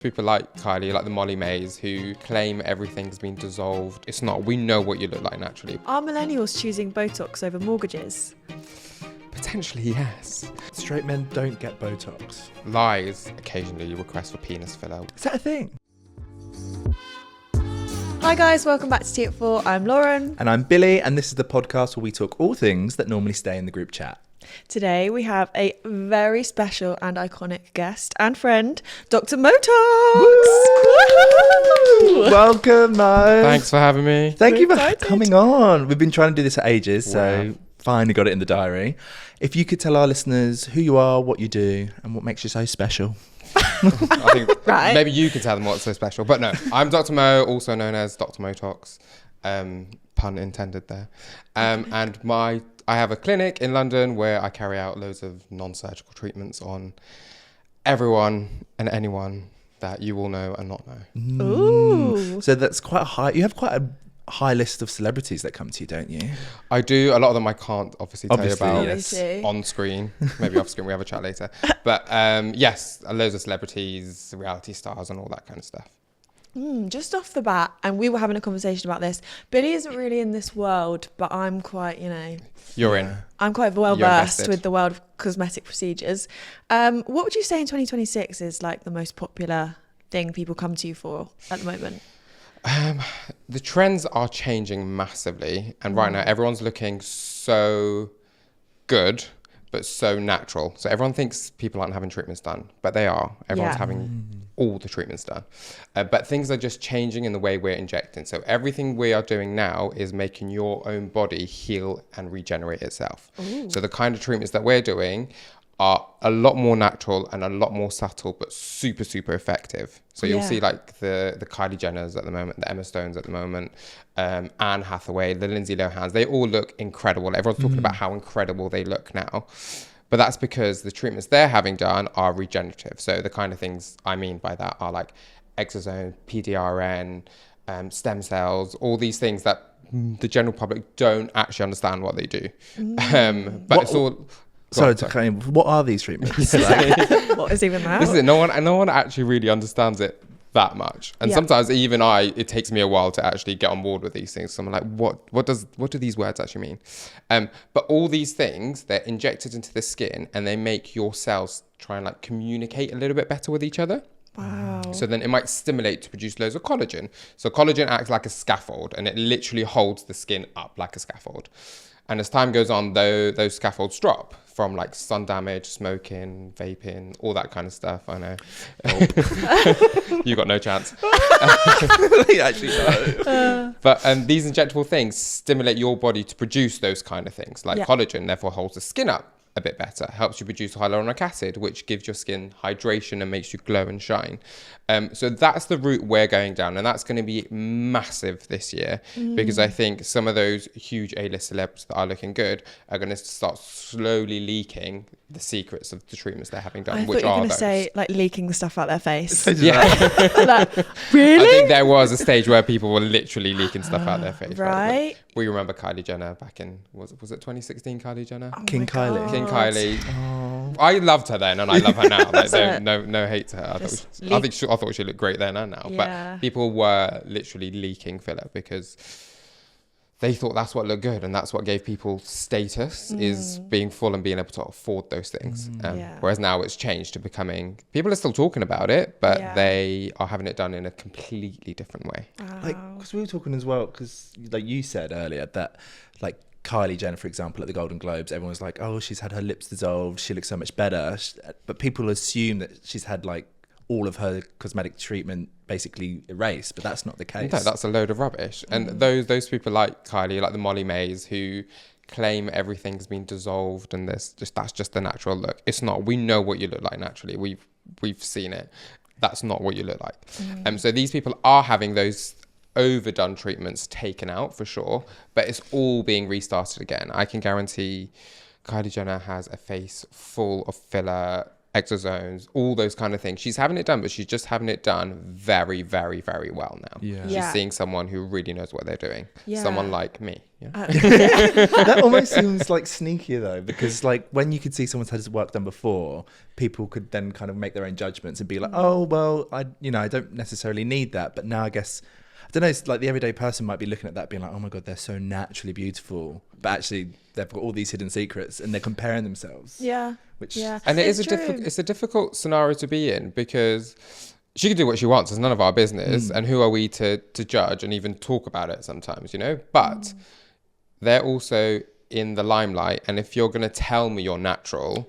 People like Kylie, like the Molly-Maes, who claim everything's been dissolved. It's not. We know what you look like naturally. Are millennials choosing Botox over mortgages? Potentially, yes. Straight men don't get Botox. Lies occasionally request for penis filler. Is that a thing? Hi guys, welcome back to Tea at 4. I'm Lauren. And I'm Billy, and this is the podcast where we talk all things that normally stay in the group chat. Today we have a very special and iconic guest and friend, Dr. Motox. Welcome, Mo. Thanks for having me. Thank you for excited. coming on. We've been trying to do this for ages, so Wow. finally got it in the diary. If you could tell our listeners who you are, what you do, and what makes you so special. I think Right. maybe you could tell them what's so special. But no, I'm Dr. Mo, also known as Dr. Motox. Pun intended there. And I have a clinic in London where I carry out loads of non-surgical treatments on everyone and anyone that you will know and not know. Ooh. So that's quite a high. You have quite a high list of celebrities that come to you, don't you? I do. A lot of them I can't obviously tell you about yes. Obviously. on screen. Maybe off screen, we have a chat later. But yes, loads of celebrities, reality stars and all that kind of stuff. Just off the bat, and we were having a conversation about this, Billy isn't really in this world, but I'm quite, You're in. I'm quite well You're versed invested. with the world of cosmetic procedures. What would you say in 2026 is like the most popular thing people come to you for at the moment? The trends are changing massively, and right now everyone's looking so good but so natural. So everyone thinks people aren't having treatments done, but they are. Everyone's Yeah. having all the treatments done. But things are just changing in the way we're injecting. So everything we are doing now is making your own body heal and regenerate itself. Ooh. So the kind of treatments that we're doing are a lot more natural and a lot more subtle, but super, super effective. So you'll Yeah. see like the Kylie Jenners at the moment, the Emma Stones at the moment, Anne Hathaway, the Lindsay Lohans, they all look incredible. Everyone's talking about how incredible they look now. But that's because the treatments they're having done are regenerative. So the kind of things I mean by that are like exosome, PDRN, stem cells, all these things that the general public don't actually understand what they do. But it's all... Sorry to cut in. What are these treatments? Like, What is even that? This is it. No one actually really understands it that much. And Yeah. sometimes even it takes me a while to actually get on board with these things. So I'm like, what do these words actually mean? But all these things, they're injected into the skin and they make your cells try and like communicate a little bit better with each other. Wow. So then it might stimulate to produce loads of collagen. So collagen acts like a scaffold and it literally holds the skin up like a scaffold. And as time goes on, those scaffolds drop from like sun damage, smoking, vaping, all that kind of stuff. I know. You got no chance. actually, no. But these injectable things stimulate your body to produce those kind of things, like Yeah. collagen, therefore holds the skin up a bit better, helps you produce hyaluronic acid, which gives your skin hydration and makes you glow and shine. So that's the route we're going down, and that's going to be massive this year because I think some of those huge A-list celebs that are looking good are going to start slowly leaking the secrets of the treatments they're having done, I which thought you were are going to those. say like leaking the stuff out their face. Yeah. Like, I really? think there was a stage where people were literally leaking stuff out their face. Right. We remember Kylie Jenner back in, was it 2016 Kylie Jenner? Oh King my Kylie. God. King Kylie. Oh. I loved her then and I love her now. Like, it. no hate to her. I thought she looked great then and now. Yeah. But people were literally leaking filler because they thought that's what looked good and that's what gave people status is being full and being able to afford those things. Yeah. Whereas now it's changed to becoming, people are still talking about it, but Yeah. they are having it done in a completely different way. Like, because we were talking as well, because like you said earlier that like Kylie Jenner, for example, at the Golden Globes, everyone was like, oh, she's had her lips dissolved, she looks so much better. But people assume that she's had like all of her cosmetic treatment basically erased, but that's not the case. No, that's a load of rubbish. And those people like Kylie, like the Molly-Maes, who claim everything's been dissolved and that's just the natural look. It's not. We know what you look like naturally. We've seen it. That's not what you look like. So these people are having those overdone treatments taken out for sure, but it's all being restarted again. I can guarantee Kylie Jenner has a face full of filler exosomes, all those kind of things. She's having it done, but she's just having it done very, very, very well now. Yeah. She's seeing someone who really knows what they're doing. Someone like me. That almost seems like sneakier though, because like when you could see someone's had his work done before, people could then kind of make their own judgments and be like, oh well, I don't necessarily need that, but now I guess, I don't know, it's like the everyday person might be looking at that being like, oh my god, they're so naturally beautiful, but actually they've got all these hidden secrets and they're comparing themselves. And it's a difficult scenario to be in, because she can do what she wants. It's none of our business, and who are we to judge and even talk about it sometimes, but they're also in the limelight, and if you're going to tell me you're natural,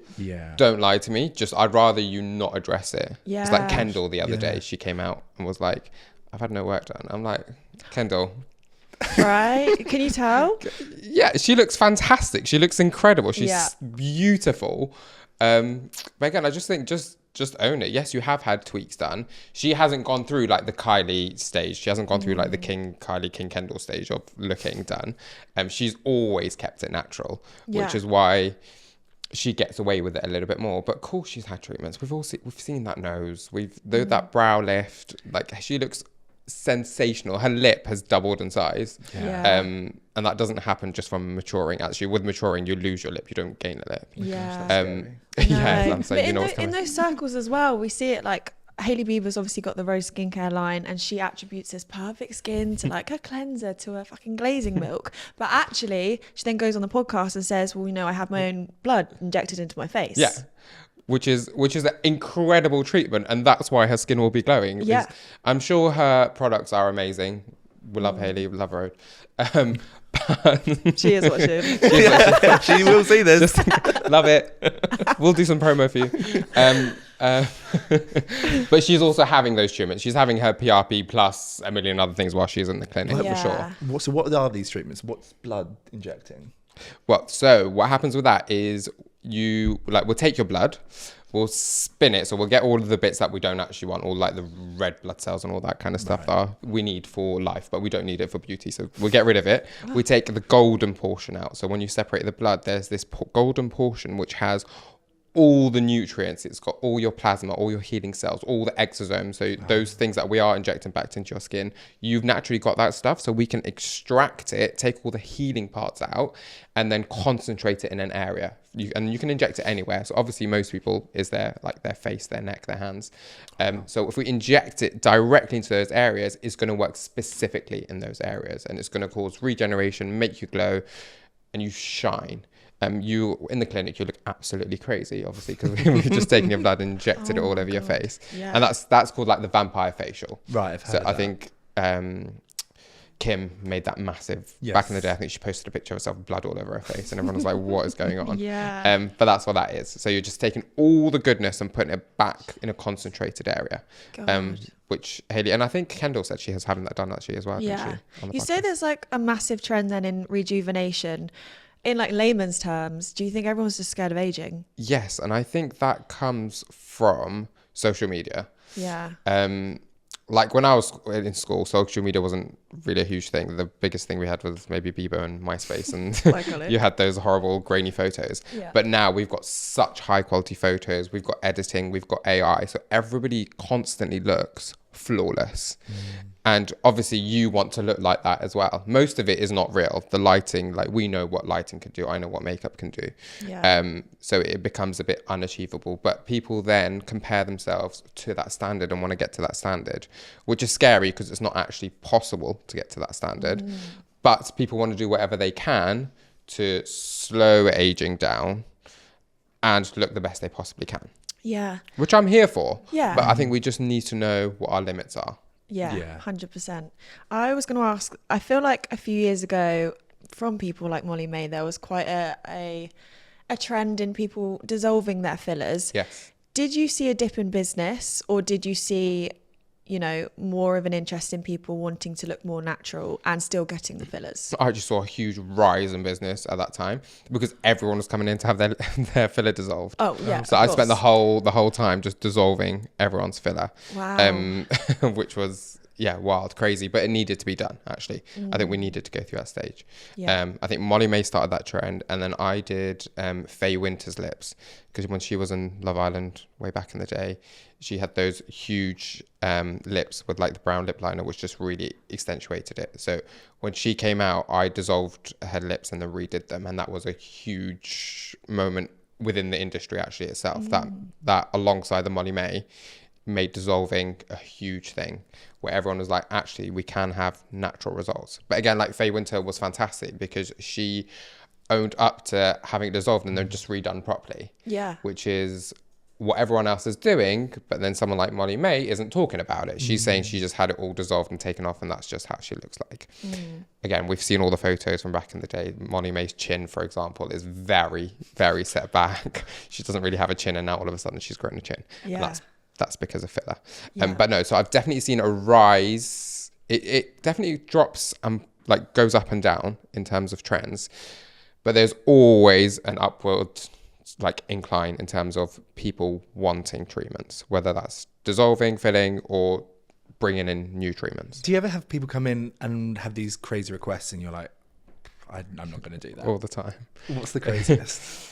don't lie to me. I'd rather you not address it. It's like Kendall the other day, she came out and was like, I've had no work done. I'm like, Kendall, right? Can you tell? Yeah, she looks fantastic. She looks incredible. She's beautiful. But again, I just think just own it. Yes, you have had tweaks done. She hasn't gone through like the Kylie stage. She hasn't gone through like the King Kendall stage of looking done. She's always kept it natural, which is why she gets away with it a little bit more. But of course, she's had treatments. We've seen that nose. That brow lift. Like, she looks sensational. Her lip has doubled in size, and that doesn't happen just from maturing. Actually, with maturing, you lose your lip, you don't gain a lip. I'm saying, but in those circles as well, we see it. Like, Hailey Bieber's obviously got the Rose skincare line, and she attributes this perfect skin to like her cleanser, to her fucking glazing milk. But actually, she then goes on the podcast and says, well, I have my own blood injected into my face. Which is an incredible treatment, and that's why her skin will be glowing. I'm sure her products are amazing. We love Hailey, we love her. She is watching. She will see this. Love it. We'll do some promo for you. But she's also having those treatments. She's having her PRP plus a million other things while she's in the clinic, for sure. So what are these treatments? What's blood injecting? Well, so what happens with that is we'll take your blood, we'll spin it, so we'll get all of the bits that we don't actually want, all like the red blood cells and all that kind of stuff that we need for life, but we don't need it for beauty, so we'll get rid of it. We take the golden portion out. So when you separate the blood, there's this golden portion which has all the nutrients. It's got all your plasma, all your healing cells, all the exosomes, so those things that we are injecting back into your skin, you've naturally got that stuff, so we can extract it, take all the healing parts out, and then concentrate it in an area. And you can inject it anywhere. So obviously most people is their face, their neck, their hands. So if we inject it directly into those areas, it's going to work specifically in those areas, and it's going to cause regeneration, make you glow, and you shine. You in the clinic, you look absolutely crazy, obviously, because we've just taken your blood and injected it all over your face, and that's called like the vampire facial. Right. I've heard of that. I think Kim made that massive back in the day. I think she posted a picture of herself with blood all over her face, and everyone was like, "What is going on?" But that's what that is. So you're just taking all the goodness and putting it back in a concentrated area. Which Hailey, and I think Kendall said she has having that done actually as well. Yeah. You say there's like a massive trend then in rejuvenation. In like layman's terms, do you think everyone's just scared of aging? Yes, and I think that comes from social media. Like when I was in school, social media wasn't really a huge thing. The biggest thing we had was maybe Bebo and MySpace, and you had those horrible grainy photos. But now we've got such high quality photos, we've got editing, we've got AI, so everybody constantly looks flawless. And obviously you want to look like that as well. Most of it is not real. The lighting, like we know what lighting can do. I know what makeup can do. So it becomes a bit unachievable. But people then compare themselves to that standard and want to get to that standard, which is scary because it's not actually possible to get to that standard. But people want to do whatever they can to slow aging down and look the best they possibly can. Which I'm here for. But I think we just need to know what our limits are. 100%. I was going to ask, I feel like a few years ago from people like Molly-Mae, there was quite a trend in people dissolving their fillers. Did you see a dip in business, or did you see, more of an interest in people wanting to look more natural and still getting the fillers? I just saw a huge rise in business at that time because everyone was coming in to have their filler dissolved. So I spent the whole time just dissolving everyone's filler. Wow. Which was wild, crazy, but it needed to be done, actually. I think we needed to go through that stage. Yeah. I think Molly-Mae started that trend, and then I did Faye Winter's lips, because when she was on Love Island way back in the day, she had those huge lips with like the brown lip liner, which just really accentuated it. So when she came out, I dissolved her lips and then redid them, and that was a huge moment within the industry actually itself. That alongside the Molly-Mae made dissolving a huge thing, where everyone was like, actually we can have natural results. But again, like Faye Winter was fantastic because she owned up to having it dissolved and then just redone properly, which is what everyone else is doing. But then someone like Molly-Mae isn't talking about it. She's saying she just had it all dissolved and taken off, and that's just how she looks like. Again, we've seen all the photos from back in the day. Molly-Mae's chin, for example, is very, very set back. She doesn't really have a chin, and now all of a sudden she's grown a chin. And that's because of filler. But no, so I've definitely seen a rise. It definitely drops and like goes up and down in terms of trends, but there's always an upward like incline in terms of people wanting treatments, whether that's dissolving, filling, or bringing in new treatments. Do you ever have people come in and have these crazy requests and you're like, I'm not going to do that? All the time. What's the craziest?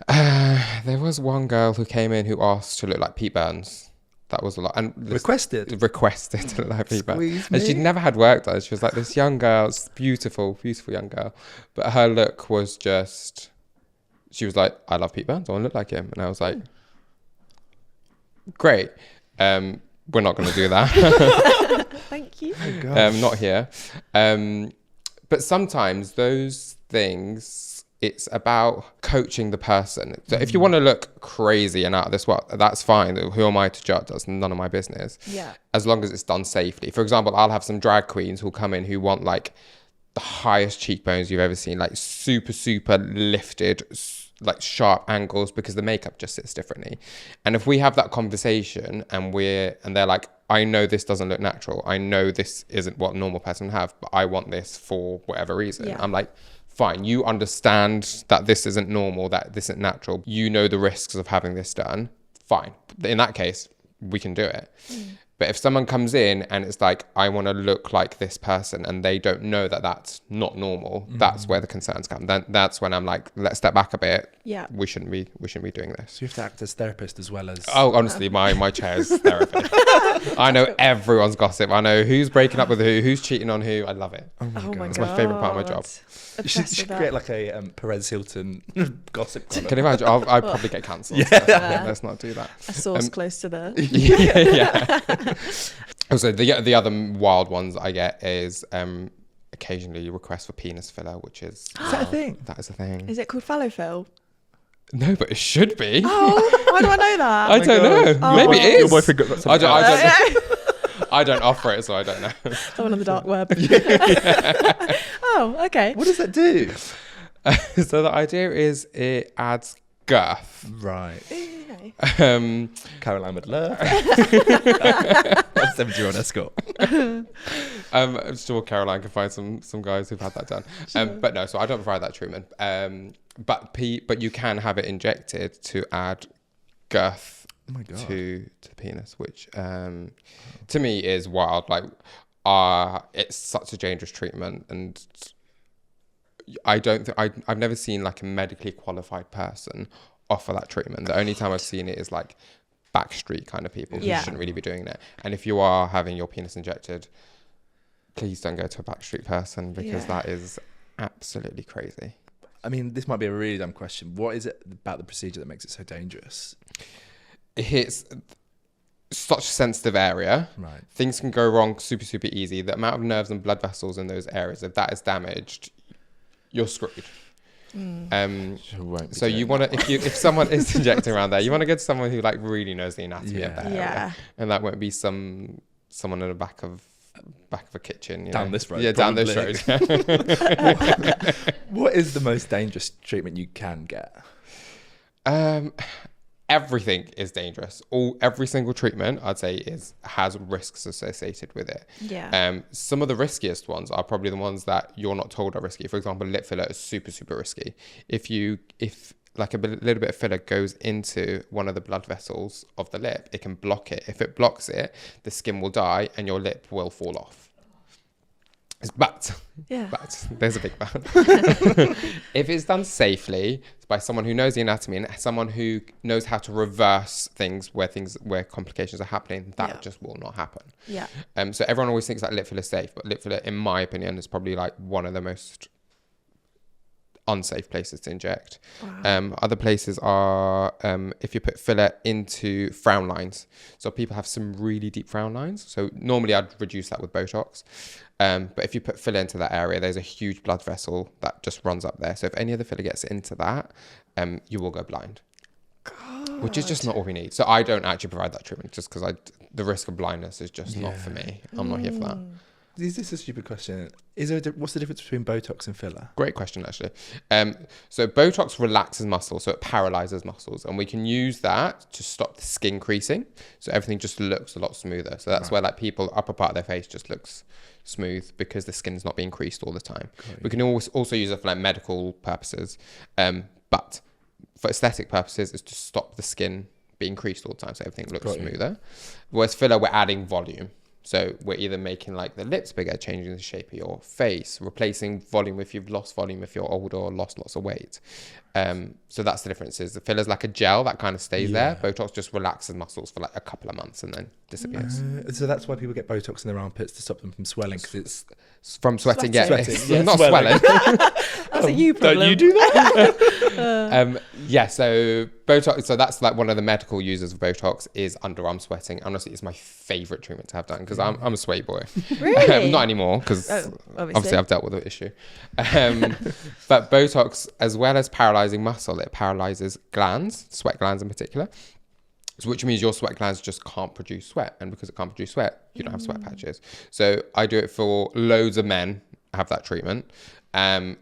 There was one girl who came in who asked to look like Pete Burns. That was a lot. And requested to look like Pete Burns. And she'd never had work done. She was like this young girl, beautiful, beautiful young girl. But her look was just, she was like, I love Pete Burns, I want to look like him. And I was like, great. We're not going to do that. Thank you. Not here. But sometimes those things, it's about coaching the person. So if you want to look crazy and out of this world, that's fine. Who am I to judge? That's none of my business. Yeah. As long as it's done safely. For example, I'll have some drag queens who'll come in who want like the highest cheekbones you've ever seen, like super, super lifted, like sharp angles, because the makeup just sits differently. And if we have that conversation and they're like, I know this doesn't look natural. I know this isn't what a normal person would have, but I want this for whatever reason. Yeah. I'm like, fine, you understand that this isn't normal, that this isn't natural. You know the risks of having this done. Fine. In that case, we can do it. But if someone comes in and it's like, I want to look like this person, and they don't know that that's not normal, that's where the concerns come. Then that's when I'm like, let's step back a bit. Yeah. We shouldn't be doing this. So you have to act as therapist as well as... Oh, honestly, my chair is therapy. I know everyone's gossip. I know who's breaking up with who's cheating on who. I love it. Oh my God. It's my favourite part of my job. You should create like a Perez Hilton gossip column. Can you imagine? I'll probably get cancelled. Let's not do that. A source close to the... yeah. Also, the other wild ones I get is occasionally requests for penis filler, which is... Is that a thing? That is a thing. Is it called fallow fill? No, but it should be. Oh, why do I know that? I don't know. Oh. Maybe it is. Your boyfriend got something I don't offer it, so I don't know. Someone on the dark web. Oh, okay. What does that do? So the idea is it adds girth. Right. Okay. Caroline would love. 70-year-old escort. I'm sure Caroline can find some guys who've had that done. Sure. But no, so I don't provide that treatment. But you can have it injected to add girth to the penis, which to me is wild. Like, it's such a dangerous treatment, and I've never seen like a medically qualified person offer that treatment. The only time I've seen it is like backstreet kind of people who shouldn't really be doing it. And if you are having your penis injected, please don't go to a backstreet person, because that is absolutely crazy. I mean, this might be a really dumb question. What is it about the procedure that makes it so dangerous? It hits such a sensitive area. Right. Things can go wrong super, super easy. The amount of nerves and blood vessels in those areas, if that is damaged, you're screwed. So you want to, if someone is injecting around there, you want to go to someone who like really knows the anatomy of that area. And that won't be someone in the back of a kitchen. Down this road. Yeah, down this road. What is the most dangerous treatment you can get? Everything is dangerous. Every single treatment, I'd say, has risks associated with it. Yeah. Some of the riskiest ones are probably the ones that you're not told are risky. For example, lip filler is super, super risky. If like a little bit of filler goes into one of the blood vessels of the lip, it can block it. If it blocks it, the skin will die and your lip will fall off. But there's a big but. If it's done safely by someone who knows the anatomy and someone who knows how to reverse things where complications are happening, that just will not happen. Yeah. So everyone always thinks that lip filler is safe, but lip filler, in my opinion, is probably like one of the most unsafe places to inject. Wow. Other places are if you put filler into frown lines. So people have some really deep frown lines. So normally I'd reduce that with Botox. But if you put filler into that area, there's a huge blood vessel that just runs up there. So if any of the filler gets into that, you will go blind. God. Which is just not what we need. So I don't actually provide that treatment just because the risk of blindness is just not for me. I'm not here for that. Is this a stupid question? What's the difference between Botox and filler? Great question, actually. So Botox relaxes muscles, so it paralyzes muscles, and we can use that to stop the skin creasing, so everything just looks a lot smoother. So that's where like people upper part of their face just looks smooth because the skin's not being creased all the time. We can also use it for like medical purposes, but for aesthetic purposes, it's to stop the skin being creased all the time, so everything looks smoother. Whereas filler, we're adding volume. So we're either making like the lips bigger, changing the shape of your face, replacing volume if you've lost volume, if you're older or lost lots of weight. So that's the difference. Is the filler's like a gel that kind of stays there. Botox just relaxes muscles for like a couple of months and then disappears. So that's why people get Botox in their armpits to stop them from swelling, because it's from sweating. Sweating. Not swelling. That's a you problem. Don't you do that? So Botox. So that's like one of the medical users of Botox is underarm sweating. Honestly, it's my favorite treatment to have done because I'm a sweaty boy. Really? Not anymore because obviously I've dealt with the issue. But Botox, as well as paralyzing muscle, it paralyzes glands, sweat glands in particular. So which means your sweat glands just can't produce sweat, and because it can't produce sweat, you don't have sweat patches. So I do it for loads of men. Have that treatment, and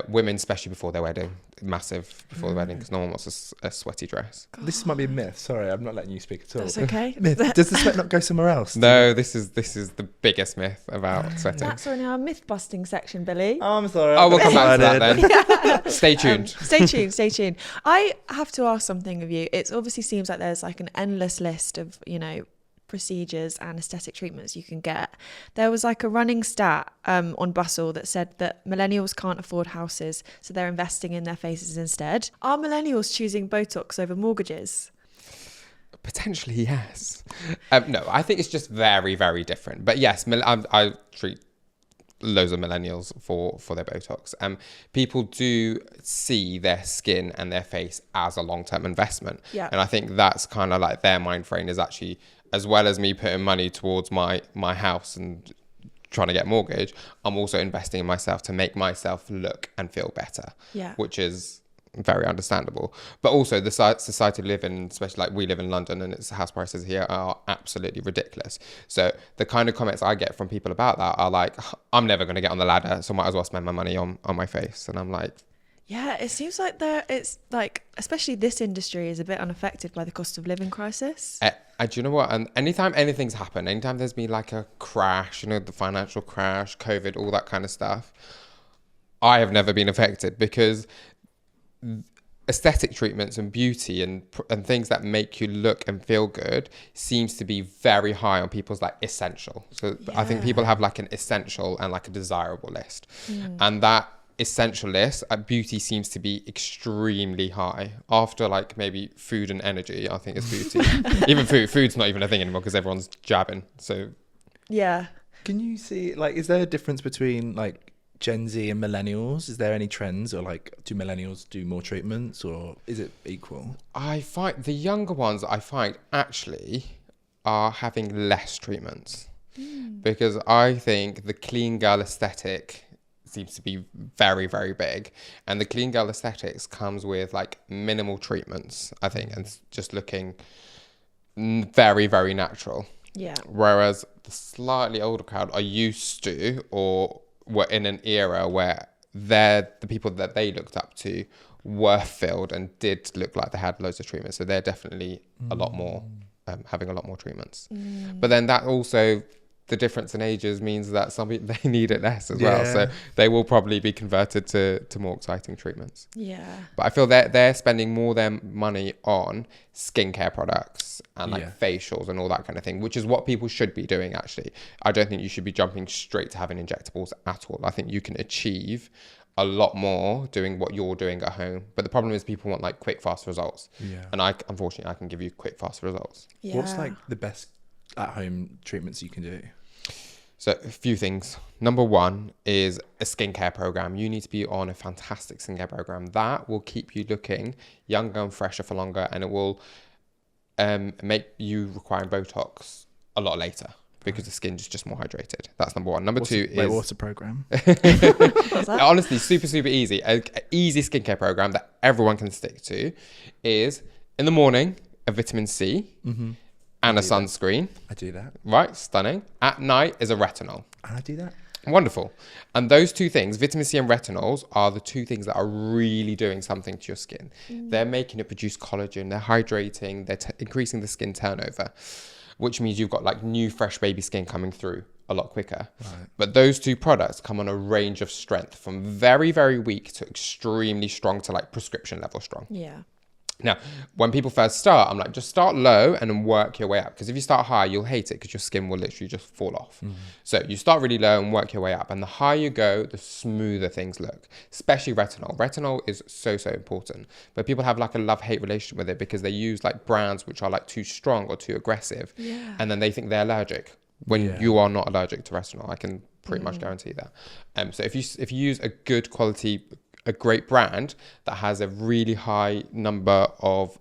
women, especially before their wedding, massive before the wedding, because no one wants a sweaty dress. God. This might be a myth. Sorry, I'm not letting you speak at all. That's okay. Myth. Does the sweat not go somewhere else? No, this is the biggest myth about sweating. That's in our myth busting section, Billy. Oh, I'm sorry. Oh, we'll come back to that then. Stay tuned. Stay tuned. I have to ask something of you. It obviously seems like there's like an endless list of, procedures and aesthetic treatments you can get. There was like a running stat on Bustle that said that millennials can't afford houses, so they're investing in their faces instead. Are millennials choosing Botox over mortgages? Potentially, yes. No, I think it's just very, very different. But yes, I treat loads of millennials for their Botox. People do see their skin and their face as a long-term investment. Yeah. And I think that's kind of like their mind frame is actually, as well as me putting money towards my house and trying to get a mortgage, I'm also investing in myself to make myself look and feel better. Yeah. Which is very understandable. But also the society we live in, especially like we live in London, and its house prices here are absolutely ridiculous. So the kind of comments I get from people about that are like, I'm never going to get on the ladder, so I might as well spend my money on my face. And I'm like, yeah, it seems like it's like, especially this industry is a bit unaffected by the cost of living crisis. Do you know what? And anytime anything's happened, anytime there's been like a crash, the financial crash, COVID, all that kind of stuff, I have never been affected because aesthetic treatments and beauty and things that make you look and feel good seems to be very high on people's like essential. So I think people have like an essential and like a desirable list. And that essential list beauty seems to be extremely high after like maybe food and energy. I think it's beauty. Even food's not even a thing anymore because everyone's jabbing. So yeah, can you see like, is there a difference between like Gen Z and millennials? Is there any trends, or like do millennials do more treatments, or is it equal? I find the younger ones actually are having less treatments because I think the clean girl aesthetic seems to be very, very big, and the clean girl aesthetics comes with like minimal treatments, I think, and just looking very, very natural. Yeah. Whereas the slightly older crowd are used to, or were in an era where the people that they looked up to were filled and did look like they had loads of treatments. So they're definitely a lot more having a lot more treatments. But then that also the difference in ages means that some people, they need it less as well. So they will probably be converted to more exciting treatments. Yeah. But I feel they're spending more their money on skincare products and like facials and all that kind of thing, which is what people should be doing actually. I don't think you should be jumping straight to having injectables at all. I think you can achieve a lot more doing what you're doing at home. But the problem is people want like quick, fast results. Yeah. And unfortunately, I can give you quick, fast results. Yeah. What's like the best at-home treatments you can do? So a few things. Number one is a skincare program. You need to be on a fantastic skincare program. That will keep you looking younger and fresher for longer, and it will make you requiring Botox a lot later because the skin is just more hydrated. That's number one. Number two is... what's the program? Honestly, super, super easy. An easy skincare program that everyone can stick to is in the morning, a vitamin C. Mm-hmm. And a sunscreen. I do that. Right, stunning. At night is a retinol. And I do that. Wonderful. And those two things, vitamin C and retinols, are the two things that are really doing something to your skin. They're making it produce collagen, they're hydrating, they're increasing the skin turnover, which means you've got like new, fresh baby skin coming through a lot quicker. Right. But those two products come on a range of strength from very, very weak to extremely strong to like prescription level strong. Yeah. Now, when people first start, I'm like, just start low and then work your way up. Because if you start high, you'll hate it because your skin will literally just fall off. Mm-hmm. So you start really low and work your way up. And the higher you go, the smoother things look, especially retinol. Retinol is so, so important. But people have like a love-hate relationship with it because they use like brands which are like too strong or too aggressive. Yeah. And then they think they're allergic when you are not allergic to retinol. I can pretty much guarantee that. So if you use a good quality, a great brand that has a really high number of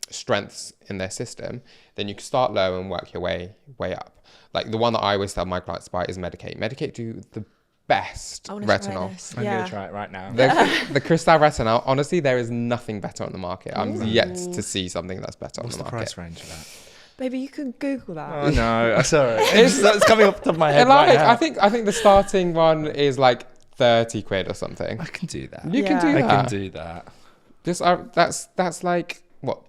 strengths in their system, then you can start low and work your way up. Like the one that I always tell my clients to buy is Medicate. Medicate do the best retinol. I'm going to try it right now. The Crystal retinol, honestly, there is nothing better on the market. I'm yet to see something that's better on the market. What's the price range of that? Baby, you can Google that. Oh no, sorry. It's coming off the top of my head right now. I think the starting one is like 30 quid or something. I can do that. You can do that. I can do that. That's like what,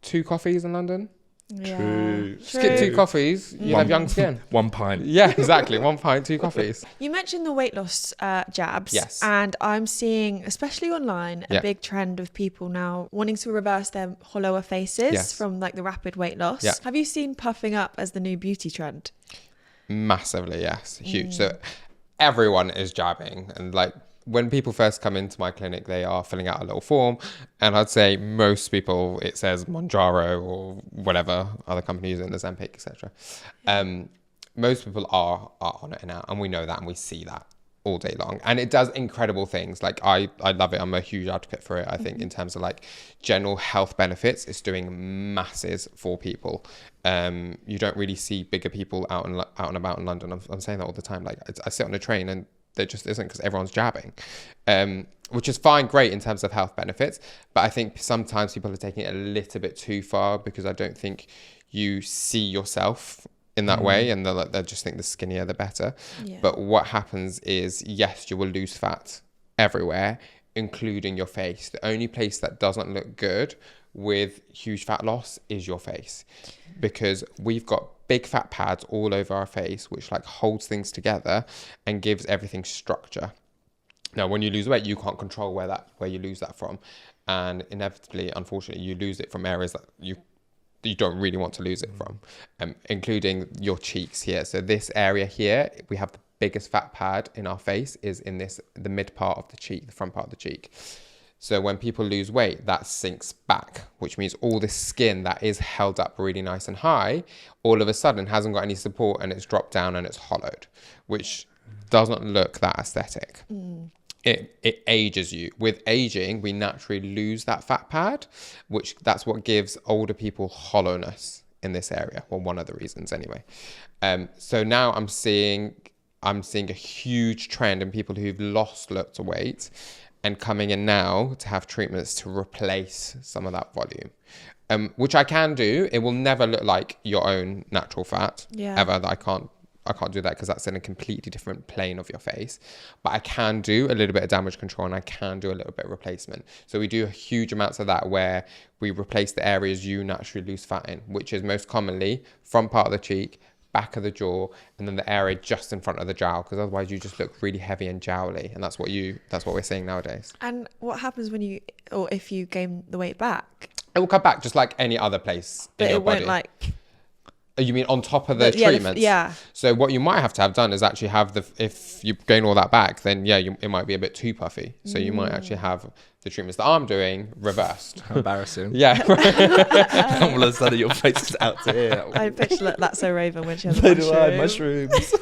2 coffees in London? Yeah. True. Just get 2 coffees, you'll have young skin. 1 pint. Yeah, exactly. 1 pint, 2 coffees. You mentioned the weight loss jabs. Yes. And I'm seeing, especially online, a big trend of people now wanting to reverse their hollower faces from like the rapid weight loss. Yeah. Have you seen puffing up as the new beauty trend? Massively, yes. Huge. So everyone is jabbing, and like when people first come into my clinic, they are filling out a little form, and I'd say most people, it says Monjaro or whatever other companies in Ozempic, etc. Most people are on it now, and we know that, and we see that all day long, and it does incredible things. Like I love it. I'm a huge advocate for it. I think in terms of like general health benefits, it's doing masses for people. You don't really see bigger people out and about in London. I'm saying that all the time. Like I sit on a train and there just isn't, because everyone's jabbing, which is fine, great in terms of health benefits. But I think sometimes people are taking it a little bit too far, because I don't think you see yourself in that way, and they just think the skinnier the better. Yeah. But what happens is, yes, you will lose fat everywhere, including your face. The only place that doesn't look good with huge fat loss is your face, because we've got big fat pads all over our face, which like holds things together and gives everything structure. Now, when you lose weight, you can't control where you lose that from, and inevitably, unfortunately, you lose it from areas that you don't really want to lose it from, including your cheeks here. So this area here, we have the biggest fat pad in our face is in the mid part of the cheek, the front part of the cheek. So when people lose weight, that sinks back, which means all this skin that is held up really nice and high, all of a sudden hasn't got any support, and it's dropped down and it's hollowed, which doesn't look that aesthetic. It ages you. With aging, we naturally lose that fat pad, that's what gives older people hollowness in this area. Well, one of the reasons anyway. So now I'm seeing a huge trend in people who've lost lots of weight and coming in now to have treatments to replace some of that volume, which I can do. It will never look like your own natural fat ever. I can't do that, because that's in a completely different plane of your face. But I can do a little bit of damage control, and I can do a little bit of replacement. So we do huge amounts of that, where we replace the areas you naturally lose fat in, which is most commonly front part of the cheek, back of the jaw, and then the area just in front of the jowl, because otherwise you just look really heavy and jowly, and that's what we're seeing nowadays. And what happens when you, or if you gain the weight back? It will come back just like any other place in your body. But it won't You mean on top of the treatments? Yeah. So what you might have to have done is actually have if you gain all that back, then it might be a bit too puffy. So you might actually have the treatments that I'm doing reversed. How embarrassing. Yeah. And all of a sudden your face is out to here. I picture That's So Raven when she has So do I, mushrooms.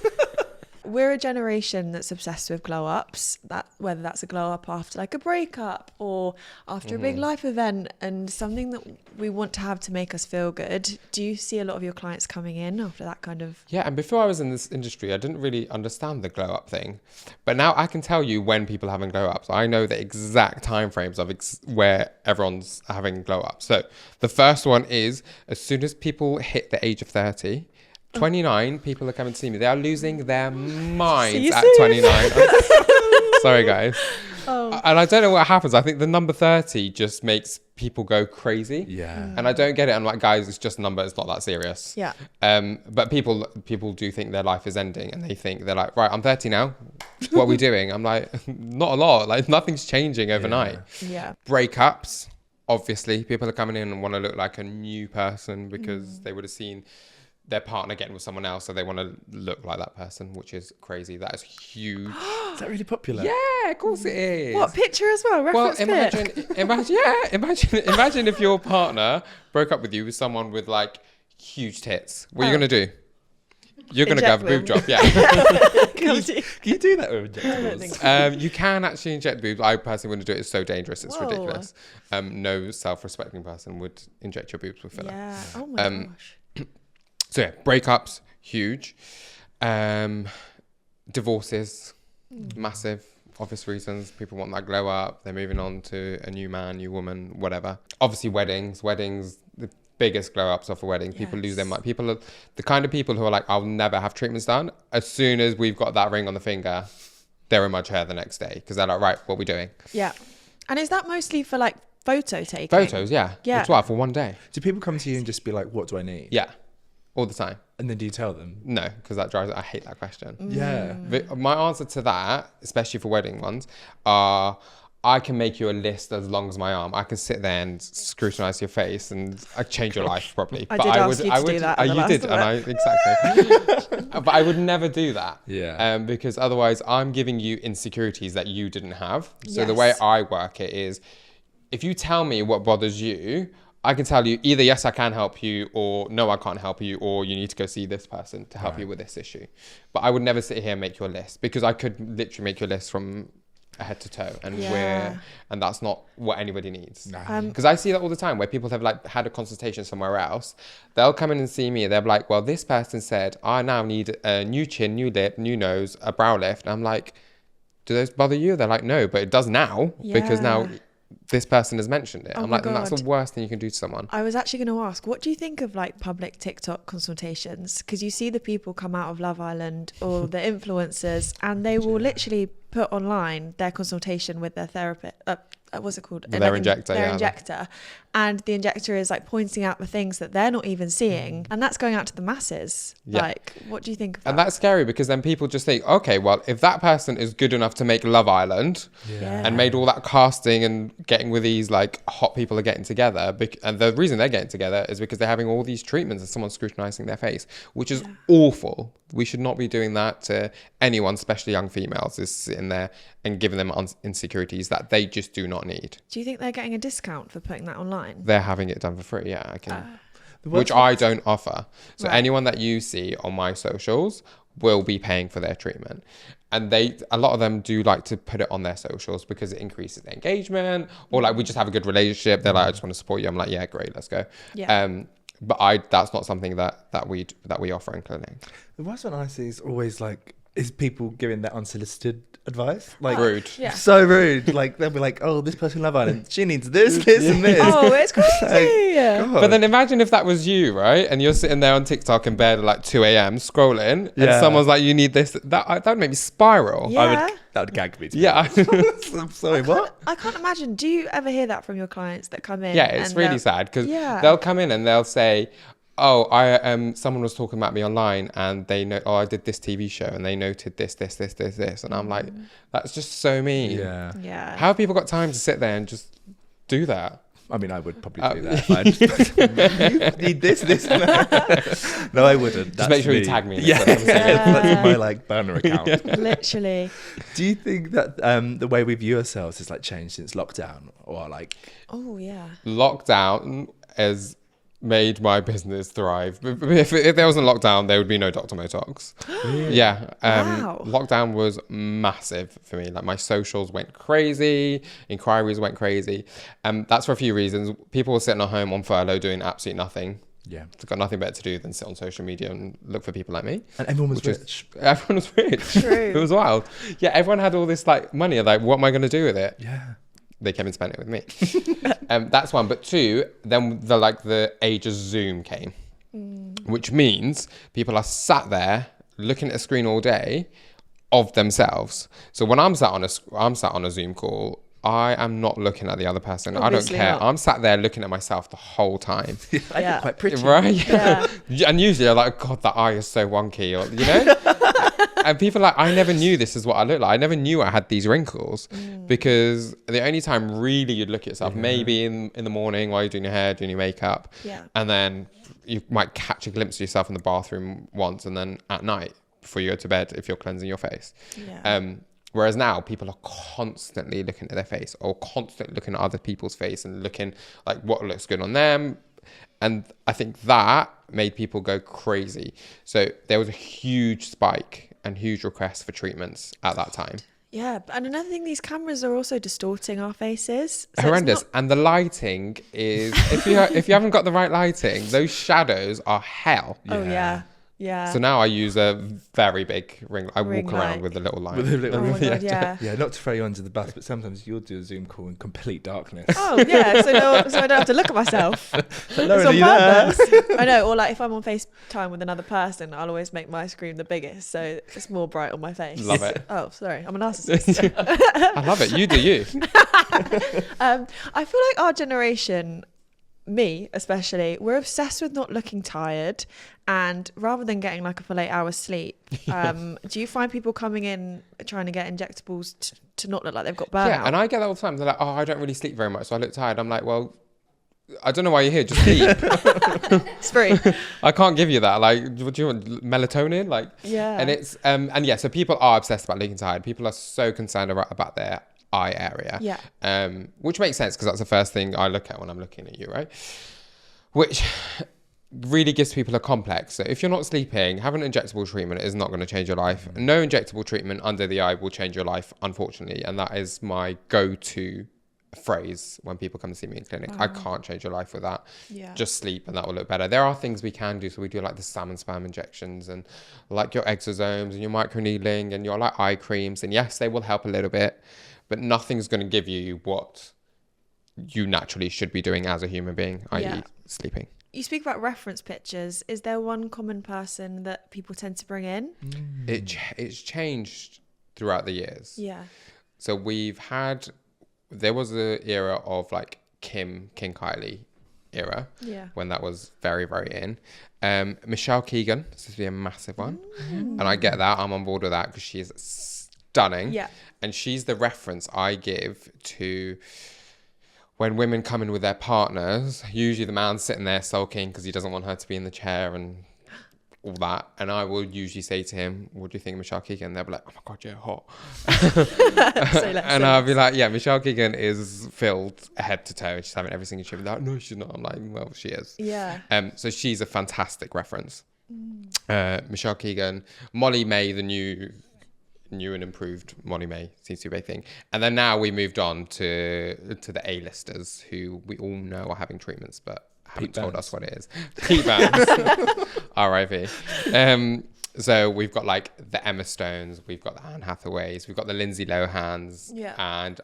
We're a generation that's obsessed with glow ups, whether that's a glow up after like a breakup or after a big life event, and something that we want to have to make us feel good. Do you see a lot of your clients coming in after that kind of? Yeah, and before I was in this industry, I didn't really understand the glow up thing. But now I can tell you when people are having glow ups. I know the exact time frames of where everyone's having glow ups. So the first one is as soon as people hit the age of 30, 29, people are coming to see me. They are losing their minds at 29. Sorry, guys. And I don't know what happens. I think the number 30 just makes people go crazy. Yeah. And I don't get it. I'm like, guys, it's just a number. It's not that serious. Yeah. But people do think their life is ending, and they're like, right, I'm 30 now. What are we doing? I'm like, not a lot. Like, nothing's changing overnight. Yeah. Breakups. Obviously, people are coming in and want to look like a new person because they would have seen their partner getting with someone else, so they want to look like that person, which is crazy. That is huge. Is that really popular? Yeah, of course it is. What, picture as well? Reference imagine if your partner broke up with you with someone with like huge tits. What are you gonna do? You're gonna go have a boob job. Yeah. Can you do that with injectables? You can actually inject boobs. I personally wouldn't do it. It's so dangerous. It's ridiculous. No self-respecting person would inject your boobs with filler. Yeah. Oh my gosh. So yeah, breakups, huge. Divorces, massive, obvious reasons. People want that glow up. They're moving on to a new man, new woman, whatever. Obviously weddings, the biggest glow ups of a wedding. People lose their mind. People are the kind of people who are like, I'll never have treatments done. As soon as we've got that ring on the finger, they're in my chair the next day. Because they're like, right, what are we doing? Yeah. And is that mostly for like photo taking? Photos, yeah. Yeah. It's for one day. Do people come to you and just be like, what do I need? Yeah. All the time. And then do you tell them? No, because I hate that question. Yeah. My answer to that, especially for wedding ones, are I can make you a list as long as my arm. I can sit there and scrutinize your face and I change your life probably. I did do that. You did, exactly. But I would never do that. Yeah. Because otherwise I'm giving you insecurities that you didn't have. So the way I work it is, if you tell me what bothers you, I can tell you either yes, I can help you, or no, I can't help you, or you need to go see this person to help you with this issue. But I would never sit here and make you a list, because I could literally make you a list from head to toe, and and that's not what anybody needs. Because I see that all the time where people have like had a consultation somewhere else. They'll come in and see me. They're like, well, this person said I now need a new chin, new lip, new nose, a brow lift. And I'm like, do those bother you? They're like, no, but it does now because now this person has mentioned it. I'm like, and that's the worst thing you can do to someone. I was actually going to ask, what do you think of like public TikTok consultations? Because you see the people come out of Love Island or the influencers, and they will literally put online their consultation with their therapist. What's it called? Their injector. Their injector. And the injector is like pointing out the things that they're not even seeing. And that's going out to the masses. Yeah. Like, what do you think of that? And that's scary, because then people just think, okay, well, if that person is good enough to make Love Island and made all that casting and getting with these like hot people are getting together, and the reason they're getting together is because they're having all these treatments and someone's scrutinizing their face, which is awful. We should not be doing that to anyone, especially young females, is sitting there and giving them insecurities that they just do not need. Do you think they're getting a discount for putting that online? They're having it done for free, yeah, I can. Which I don't offer. So anyone that you see on my socials will be paying for their treatment. And a lot of them do like to put it on their socials because it increases their engagement, or like we just have a good relationship. They're like, I just want to support you. I'm like, yeah, great, let's go. Yeah. But that's not something that we offer in clinic. The worst one I see is always like people giving that unsolicited advice. Like rude. Yeah. So rude. Like they'll be like, oh, this person in Love Island, she needs this, this and this. Oh, it's crazy. But then imagine if that was you, right? And you're sitting there on TikTok in bed at like 2 a.m. scrolling, and someone's like, you need this. That would make me spiral. Yeah. That would gag me. I'm sorry, what? I can't imagine. Do you ever hear that from your clients that come in? Yeah, it's really sad, because they'll come in and they'll say, oh, someone was talking about me online and they know, oh, I did this TV show and they noted this. And I'm like, that's just so mean. Yeah. How have people got time to sit there and just do that? I mean, I would probably do that. You need this. No, I wouldn't. Just make sure you tag me. Yeah, that's my like burner account. Literally. Do you think that the way we view ourselves has like changed since lockdown, or like? Oh yeah. Lockdown has made my business thrive. If there wasn't lockdown, there would be no Dr. Motox. Really? Yeah. Wow. Lockdown was massive for me. Like my socials went crazy, inquiries went crazy. That's for a few reasons. People were sitting at home on furlough doing absolutely nothing. Yeah. They've got nothing better to do than sit on social media and look for people like me. And everyone was rich. Everyone was rich. True. It was wild. Yeah, everyone had all this like money. Like, what am I going to do with it? Yeah. They came and spent it with me. That's one. But two, then the age of Zoom came, which means people are sat there looking at a screen all day of themselves. So when I'm sat on a Zoom call, I am not looking at the other person. Obviously I don't care. not. I'm sat there looking at myself the whole time. I look quite pretty. Right? Yeah. And usually I'm like, God, that eye is so wonky. Or, you know? And people are like, I never knew this is what I look like. I never knew I had these wrinkles because the only time really you'd look at yourself, maybe in the morning while you're doing your hair, doing your makeup. Yeah. And then you might catch a glimpse of yourself in the bathroom once, and then at night before you go to bed if you're cleansing your face. Yeah. Whereas now people are constantly looking at their face or constantly looking at other people's face and looking like what looks good on them. And I think that made people go crazy. So there was a huge spike and huge requests for treatments at that time. Yeah, and another thing, these cameras are also distorting our faces. So Horrendous. And the lighting is, if you haven't got the right lighting, those shadows are hell. Oh yeah. Yeah. So now I use a very big ring. I Ring walk around light. with a little light. With a little Oh my God, yeah. Yeah, not to throw you under the bus, but sometimes you'll do a Zoom call in complete darkness. Oh yeah, so I don't have to look at myself. Lauren, It's on are you there? purpose. I know, or like if I'm on FaceTime with another person, I'll always make my screen the biggest, so it's more bright on my face. Love it. Oh, sorry, I'm a narcissist. I love it. You do you. I feel like our generation, me especially, we're obsessed with not looking tired, and rather than getting like a full 8 hours sleep, do you find people coming in trying to get injectables to not look like they've got burnout? Yeah, and I get that all the time. They're like, oh, I don't really sleep very much, so I look tired. I'm like, well, I don't know why you're here. Just sleep. It's free. I can't give you that. Like, what do you want? Melatonin? Like, Yeah. And it's and yeah, so people are obsessed about looking tired. People are so concerned about their eye area. Yeah. Which makes sense because that's the first thing I look at when I'm looking at you, right? Which really gives people a complex. So if you're not sleeping, having an injectable treatment is not going to change your life. No injectable treatment under the eye will change your life, unfortunately. And that is my go-to phrase when people come to see me in clinic. I can't change your life with that. Yeah. Just sleep and that will look better. There are things we can do. So we do like the salmon spam injections and like your exosomes and your microneedling and your like eye creams. And yes, they will help a little bit, but nothing's going to give you what you naturally should be doing as a human being, i.e. sleeping. You speak about reference pictures. Is there one common person that people tend to bring in? It's changed throughout the years. Yeah. So there was an era of like Kim Kylie era. Yeah. When that was very, very in. Michelle Keegan, this is a massive one. And I get that. I'm on board with that because she is stunning. Yeah. And she's the reference I give to when women come in with their partners. Usually the man's sitting there sulking because he doesn't want her to be in the chair and all that. And I will usually say to him, what do you think of Michelle Keegan? They'll be like, oh my God, you're hot. And I'll be like, yeah, Michelle Keegan is filled head to toe. She's having every single treatment. They're like, no, she's not. I'm like, well, she is. Yeah. So she's a fantastic reference. Michelle Keegan, Molly-Mae, the new and improved Molly-Mae seems to be a thing. And then now we moved on to the A-listers who we all know are having treatments, but haven't told us what it is. Pete Burns, R.I.P. So we've got like the Emma Stones, we've got the Anne Hathaways, we've got the Lindsay Lohans, and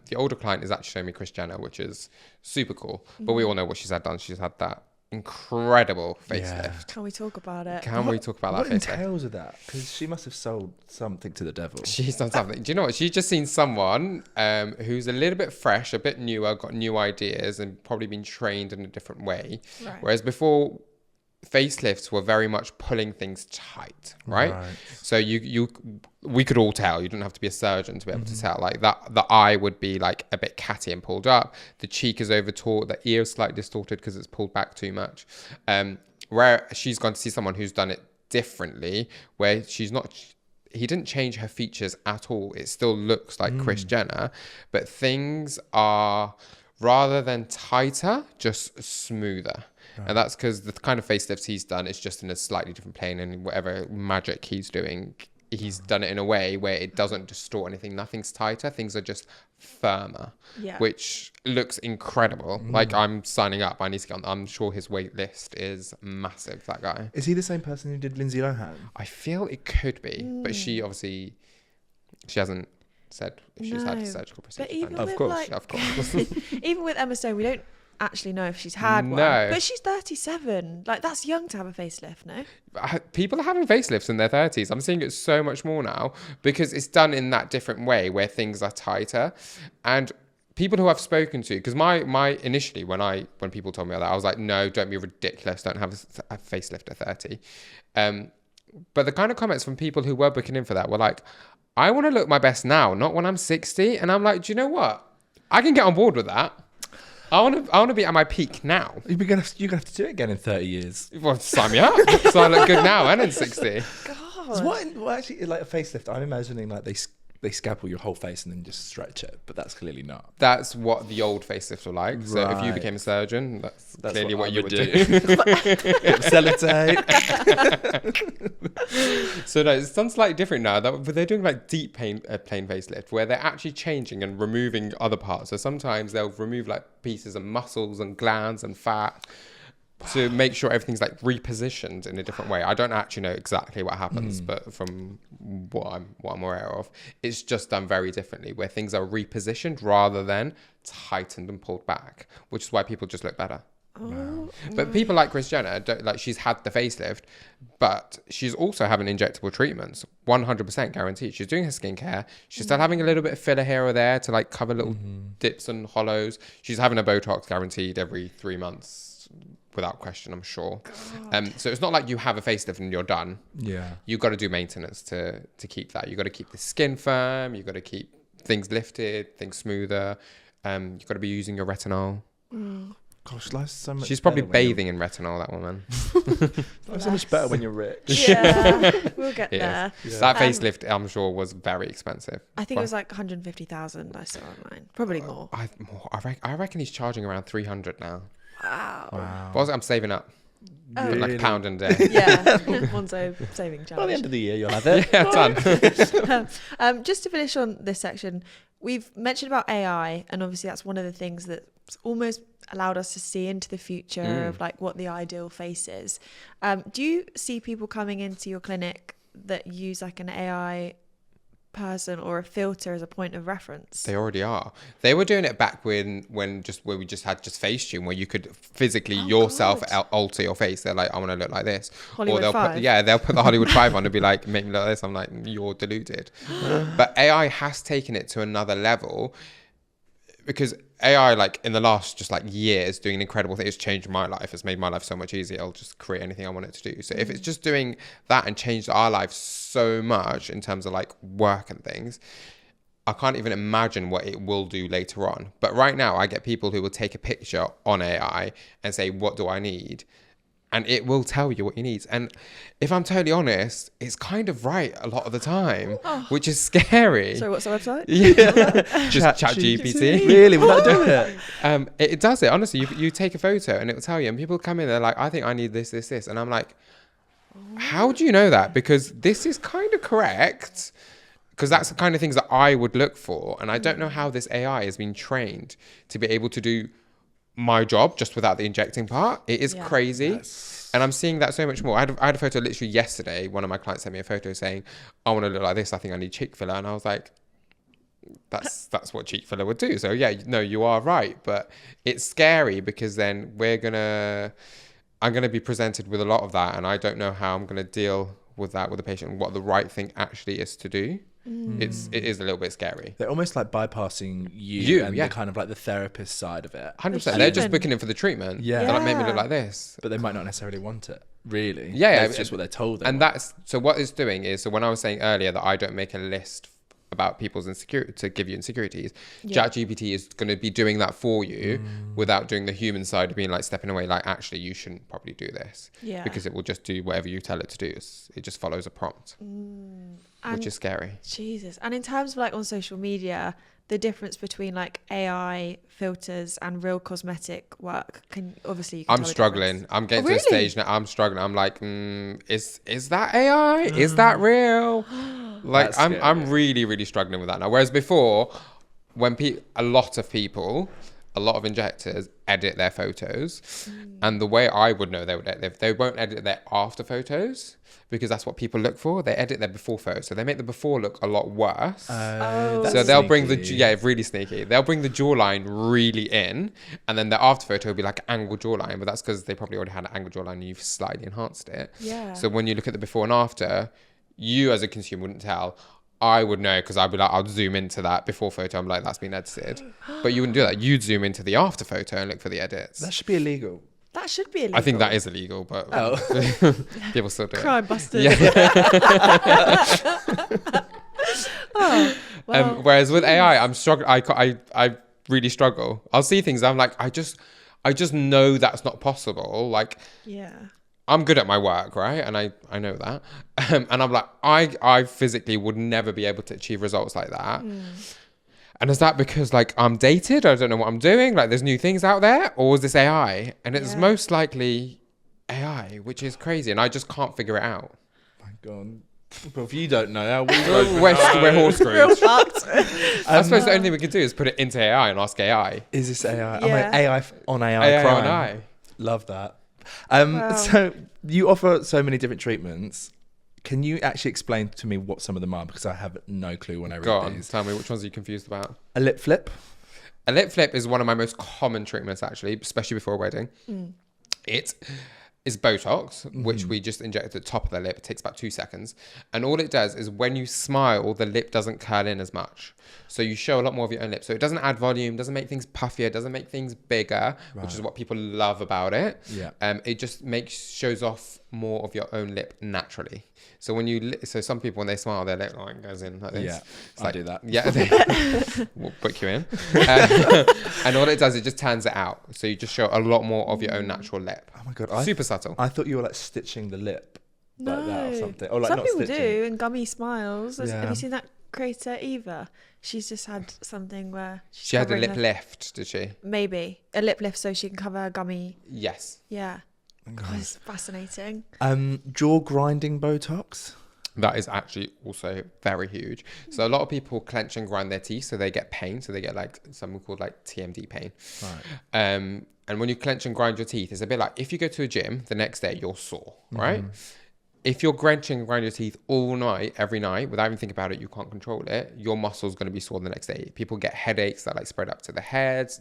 the older client is actually showing me Kris Jenner, which is super cool. But we all know what she's had done. She's had that incredible facelift. Can we talk about it? Can we talk about that What facelift? entails of that? Because she must have sold something to the devil. She's done something. Do you know what? She's just seen someone who's a little bit fresh, a bit newer, got new ideas, and probably been trained in a different way. Right. Whereas before, facelifts were very much pulling things tight, right? So we could all tell. You didn't have to be a surgeon to be able to tell. Like that, the eye would be like a bit catty and pulled up. The cheek is over taut. The ear is slightly distorted because it's pulled back too much. Where she's gone to see someone who's done it differently, where he didn't change her features at all. It still looks like Kris Jenner, but things are, rather than tighter, just smoother. Right. And that's because the kind of facelifts he's done is just in a slightly different plane, and whatever magic he's doing, he's done it in a way where it doesn't distort anything. Nothing's tighter. Things are just firmer, which looks incredible. Like, I'm signing up. I need to get on. I'm sure his wait list is massive, that guy. Is he the same person who did Lindsay Lohan? I feel it could be, but she hasn't said if she's had a surgical procedure. But even of course. Even with Emma Stone, we don't actually know if she's had one. But she's 37. Like, that's young to have a facelift, no? People are having facelifts in their 30s. I'm seeing it so much more now because it's done in that different way where things are tighter. And people who I've spoken to, because my initially when people told me that, I was like, no, don't be ridiculous, don't have a facelift at 30. But the kind of comments from people who were booking in for that were like, I want to look my best now, not when I'm 60. And I'm like, do you know what? I can get on board with that. I want to be at my peak now. You're gonna have to do it again in 30 years. Well, sign me up. So I look good now and in 60. God. What actually, like a facelift, I'm imagining like they scalpel your whole face and then just stretch it, but that's clearly not. That's what the old facelifts were like. Right. So if you became a surgeon, that's clearly what you would do. Sellotape. So no, it's done slightly different now. But they're doing like deep plain facelift where they're actually changing and removing other parts. So sometimes they'll remove like pieces of muscles and glands and fat to make sure everything's like repositioned in a different way. I don't actually know exactly what happens, but from what I'm aware of, it's just done very differently where things are repositioned rather than tightened and pulled back, which is why people just look better. Oh, but people like Kris Jenner, she's had the facelift, but she's also having injectable treatments, 100% guaranteed. She's doing her skincare. She's still having a little bit of filler here or there to like cover little dips and hollows. She's having a Botox guaranteed every 3 months. Without question, I'm sure. So it's not like you have a facelift and you're done. Yeah. You've got to do maintenance to keep that. You've got to keep the skin firm. You've got to keep things lifted, things smoother. You've got to be using your retinol. Gosh, life's so much. She's probably bathing in retinol, that woman. Life's so much better when you're rich. Yeah, we'll get there. Yeah. That facelift, I'm sure, was very expensive. I think it was like 150,000 I saw online. Probably more. I reckon he's charging around 300 now. Wow. But I'm saving up. Really? Like £1 a day. Yeah, one saving challenge. By the end of the year, you'll have it. Yeah, done. Just to finish on this section, we've mentioned about AI, and obviously that's one of the things that's almost allowed us to see into the future of like what the ideal face is. Do you see people coming into your clinic that use like an AI person or a filter as a point of reference? They already are. They were doing it back when we just had Facetune, where you could physically alter your face. They're like, I want to look like this. Hollywood or they'll put the Hollywood 5 on and be like, make me look like this. I'm like, you're deluded. But AI has taken it to another level, because AI, like in the last just like years, doing an incredible thing. It's changed my life. It's made my life so much easier. I'll just create anything I want it to do. So if it's just doing that and changed our lives so much in terms of like work and things, I can't even imagine what it will do later on. But right now I get people who will take a picture on AI and say, what do I need? And it will tell you what you need. And if I'm totally honest, it's kind of right a lot of the time, which is scary. So what's the website? Yeah, just ChatGPT. Really? Will that do it? It does it. Honestly, you take a photo and it will tell you. And people come in, they're like, I think I need this, this, this. And I'm like, how do you know that? Because this is kind of correct. Because that's the kind of things that I would look for. And I don't know how this AI has been trained to be able to do my job just without the injecting part. It is crazy. Yes. And I'm seeing that so much more. I had a photo literally yesterday. One of my clients sent me a photo saying, I want to look like this. I think I need cheek filler. And I was like, that's what cheek filler would do. So yeah, no, you are right. But it's scary because then I'm going to be presented with a lot of that. And I don't know how I'm going to deal with that with the patient and what the right thing actually is to do. It is a little bit scary. They're almost like bypassing you and the kind of like the therapist side of it. 100%. They're just booking in for the treatment. Yeah. They're like, make me look like this. But they might not necessarily want it. Really? Yeah, That's just what they're told. And that's so what it's doing is, so when I was saying earlier that I don't make a list about people's insecurity to give you insecurities, ChatGPT is going to be doing that for you without doing the human side of being like stepping away, like actually you shouldn't probably do this, because it will just do whatever you tell it to do. It just follows a prompt, which is scary. Jesus. And in terms of like on social media, the difference between like AI filters and real cosmetic work, I'm struggling. I'm getting to a stage now. I'm struggling. I'm like, is that AI? Is that real? Like I'm really, really struggling with that now. Whereas before, when a lot of injectors edit their photos, and the way I would know they won't edit their after photos, because that's what people look for. They edit their before photos, so they make the before look a lot worse. So they'll bring really sneaky. They'll bring the jawline really in, and then the after photo will be like an angled jawline, but that's because they probably already had an angled jawline and you've slightly enhanced it. Yeah. So when you look at the before and after, you as a consumer wouldn't tell. I would know, because I'd be like, I'll zoom into that before photo. I'm like, that's been edited. But you wouldn't do that. You'd zoom into the after photo and look for the edits. That should be illegal. That should be illegal. I think that is illegal, but people still do it. Crime busters. Yeah. Well, whereas with AI, I'm struggling. I really struggle. I'll see things. I'm like, I just know that's not possible. Like, I'm good at my work, right? And I know that. And I'm like, I physically would never be able to achieve results like that. And is that because like I'm dated? I don't know what I'm doing. Like there's new things out there, or is this AI? And it's most likely AI, which is crazy. And I just can't figure it out. My God. Well, if you don't know, how we're horse screwed. fucked. I suppose the only thing we could do is put it into AI and ask AI. Is this AI? Yeah. I mean, AI on AI crime. On AI. Love that. Wow. So you offer so many different treatments. Can you actually explain to me what some of them are? Because I have no clue when I read these. Tell me, which ones are you confused about? A lip flip. A lip flip is one of my most common treatments, actually, especially before a wedding. It is Botox, which we just inject at the top of the lip. It takes about 2 seconds. And all it does is when you smile, the lip doesn't curl in as much. So you show a lot more of your own lip. So it doesn't add volume, doesn't make things puffier, doesn't make things bigger, which is what people love about it. Yeah. It just shows off more of your own lip naturally. So when so some people, when they smile, their lip line goes in like this. Yeah, I do that. Yeah, we'll book you in. And all it does, it just turns it out. So you just show a lot more of your own natural lip. Oh my God. Super subtle. I thought you were like stitching the lip like that or something. Or like Some not people stitching. do, and gummy smiles. Yeah. Have you seen that creator Eva? She's just had something where she had a lip her, lift, did she? maybe a lip lift so she can cover her gummy. Yes. Yeah. God, it's fascinating. Jaw grinding Botox. That is actually also very huge. So a lot of people clench and grind their teeth, so they get pain. So they get like something called like TMD pain. Right. And when you clench and grind your teeth, it's a bit like if you go to a gym the next day, you're sore, right? If you're clenching and grinding your teeth all night, every night, without even thinking about it, you can't control it, your muscle's going to be sore the next day. People get headaches that like spread up to the head,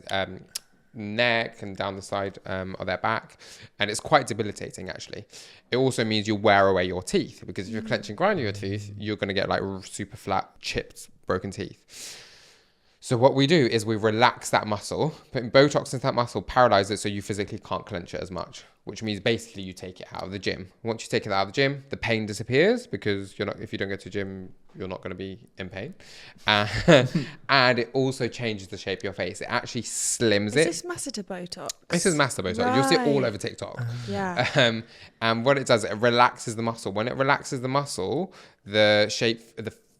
neck and down the side of their back, and it's quite debilitating actually. It also means you wear away your teeth, because if you're clenching grinding your teeth, you're going to get like super flat, chipped, broken teeth. So what we do is we relax that muscle, putting Botox into that muscle, paralyze it so you physically can't clench it as much, which means basically you take it out of the gym. Once you take it out of the gym, the pain disappears, because if you don't go to the gym, you're not going to be in pain. And it also changes the shape of your face. It actually slims it. Is this masseter Botox? This is masseter Botox. Right. You'll see it all over TikTok. Yeah. And what it does, it relaxes the muscle. When it relaxes the muscle, the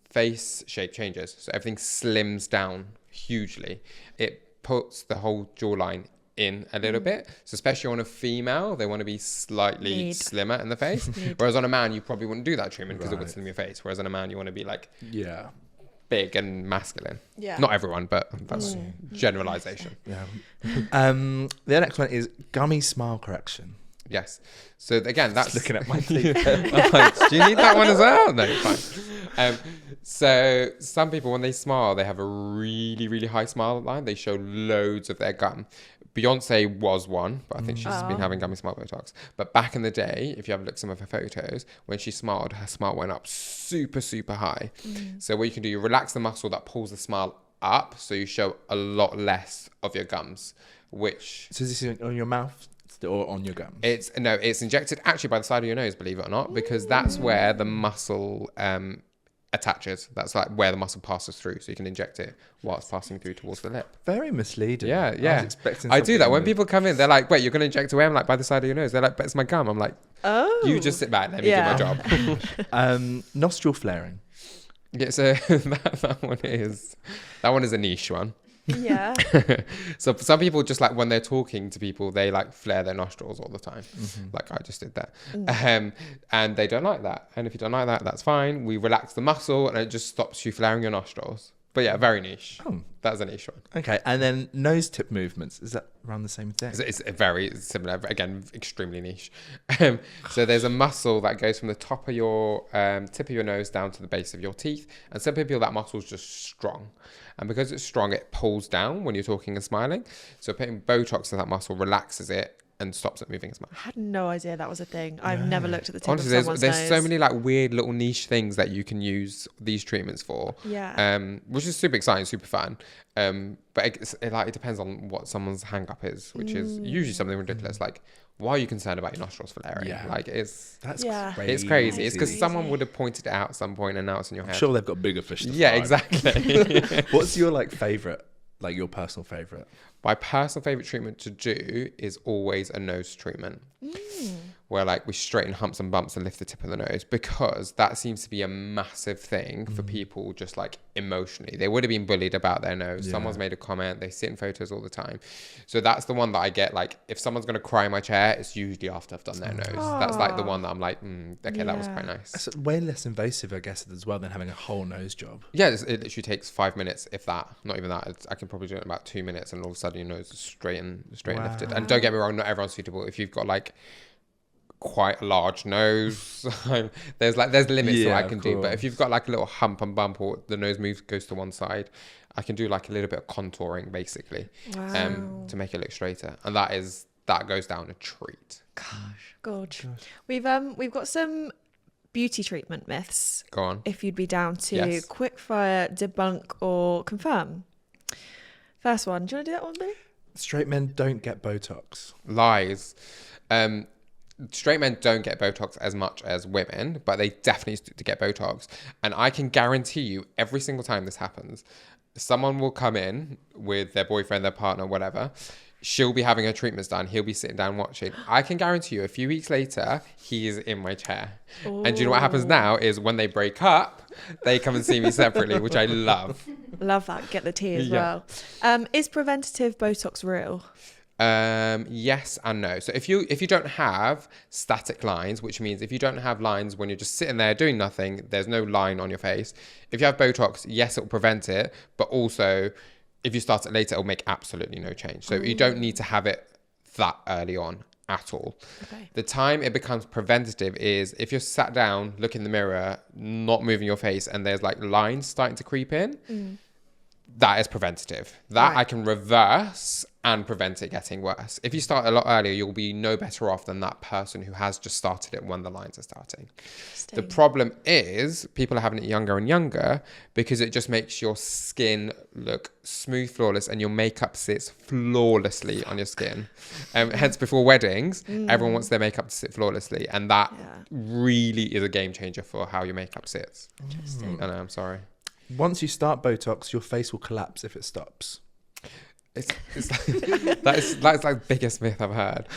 face shape changes. So everything slims down hugely. It puts the whole jawline in a little bit. So especially on a female, they want to be slightly slimmer in the face. Whereas on a man, you probably wouldn't do that treatment because it would slim your face. Whereas on a man, you want to be like big and masculine. Yeah. Not everyone, but that's generalization. Yeah. The next one is gummy smile correction. Yes. So again, that's looking at my teeth. I'm like, do you need that one as well? No, fine. So some people, when they smile, they have a really, really high smile line. They show loads of their gum. Beyonce was one, but I think she's been having gummy smile Botox. But back in the day, if you have a look at some of her photos, when she smiled, her smile went up super, super high. So what you can do, you relax the muscle that pulls the smile up, so you show a lot less of your gums, which... So is this on your mouth? Or on your gums? It's injected actually by the side of your nose, believe it or not, because that's where the muscle attaches. That's like where the muscle passes through, so you can inject it while it's passing through towards the lip. Very misleading. Yeah. I was expecting I do that when something people come in. They're like, "Wait, you're going to inject away?" I'm like, "By the side of your nose." They're like, "But it's my gum." I'm like, "Oh, you just sit back. Let me do my job." Nostril flaring. Yeah, so that one is a niche one. Yeah. So some people just like when they're talking to people, they like flare their nostrils all the time. Like I just did that. And they don't like that. And if you don't like that, that's fine. We relax the muscle and it just stops you flaring your nostrils. But yeah, very niche. That's a niche one. Okay, and then nose tip movements. Is that around the same thing? It's very similar. Again, extremely niche. So there's a muscle that goes from the top of your tip of your nose down to the base of your teeth. And some people, that muscle is just strong. And because it's strong, it pulls down when you're talking and smiling. So putting Botox to that muscle relaxes it and stops it moving as much. I had no idea that was a thing. I've never looked at the tip Honestly, of someone's there's nose. so many like weird little niche things that you can use these treatments for. Yeah. Which is super exciting, super fun. But it depends on what someone's hang up is, which is usually something ridiculous. Like, why are you concerned about your nostrils flaring? Yeah. Like crazy. It's crazy. It's because someone would have pointed it out at some point and now it's in your head. I'm sure they've got bigger fish to fry. Yeah, exactly. What's your favorite, your personal favorite? My personal favorite treatment to do is always a nose treatment. Where we straighten humps and bumps and lift the tip of the nose, because that seems to be a massive thing for people just emotionally. They would have been bullied about their nose. Someone's made a comment. They sit in photos all the time. So that's the one that I get, if someone's going to cry in my chair, it's usually after I've done their nose. That's the one that I'm like, okay, that was quite nice. It's way less invasive, I guess, as well, than having a whole nose job. Yeah, it literally takes 5 minutes, if that. Not even that. I can probably do it in about 2 minutes and all of a sudden your nose is straight and lifted. And don't get me wrong, not everyone's suitable. If you've got quite a large nose, there's limits to what I can do. But if you've got a little hump and bump, or the nose goes to one side, I can do a little bit of contouring basically. To make it look straighter, and that goes down a treat. Gosh. We've got some beauty treatment myths. Go on. If you'd be down to quick fire, debunk or confirm. First one. Do you want to do that one, Billy? Straight men don't get Botox. Lies. Straight men don't get Botox as much as women, but they definitely need to get Botox. And I can guarantee you, every single time this happens, someone will come in with their boyfriend, their partner, whatever. She'll be having her treatments done. He'll be sitting down watching. I can guarantee you, a few weeks later, he is in my chair. Ooh. And do you know what happens now is when they break up, they come and see me separately, which I love. Love that. Get the tea as well. Is preventative Botox real? Yes and no. So if you don't have static lines, which means if you don't have lines when you're just sitting there doing nothing, there's no line on your face. If you have Botox, yes, it will prevent it, but also if you start it later, it will make absolutely no change. So you don't need to have it that early on at all. Okay. The time it becomes preventative is if you're sat down, look in the mirror, not moving your face, and there's lines starting to creep in. That is preventative. That I can reverse and prevent it getting worse. If you start a lot earlier, you'll be no better off than that person who has just started it when the lines are starting. The problem is people are having it younger and younger because it just makes your skin look smooth, flawless, and your makeup sits flawlessly on your skin. Hence, before weddings, everyone wants their makeup to sit flawlessly, and that really is a game changer for how your makeup sits. Interesting. I know, I'm sorry. Once you start Botox, your face will collapse if it stops. That's the biggest myth I've heard.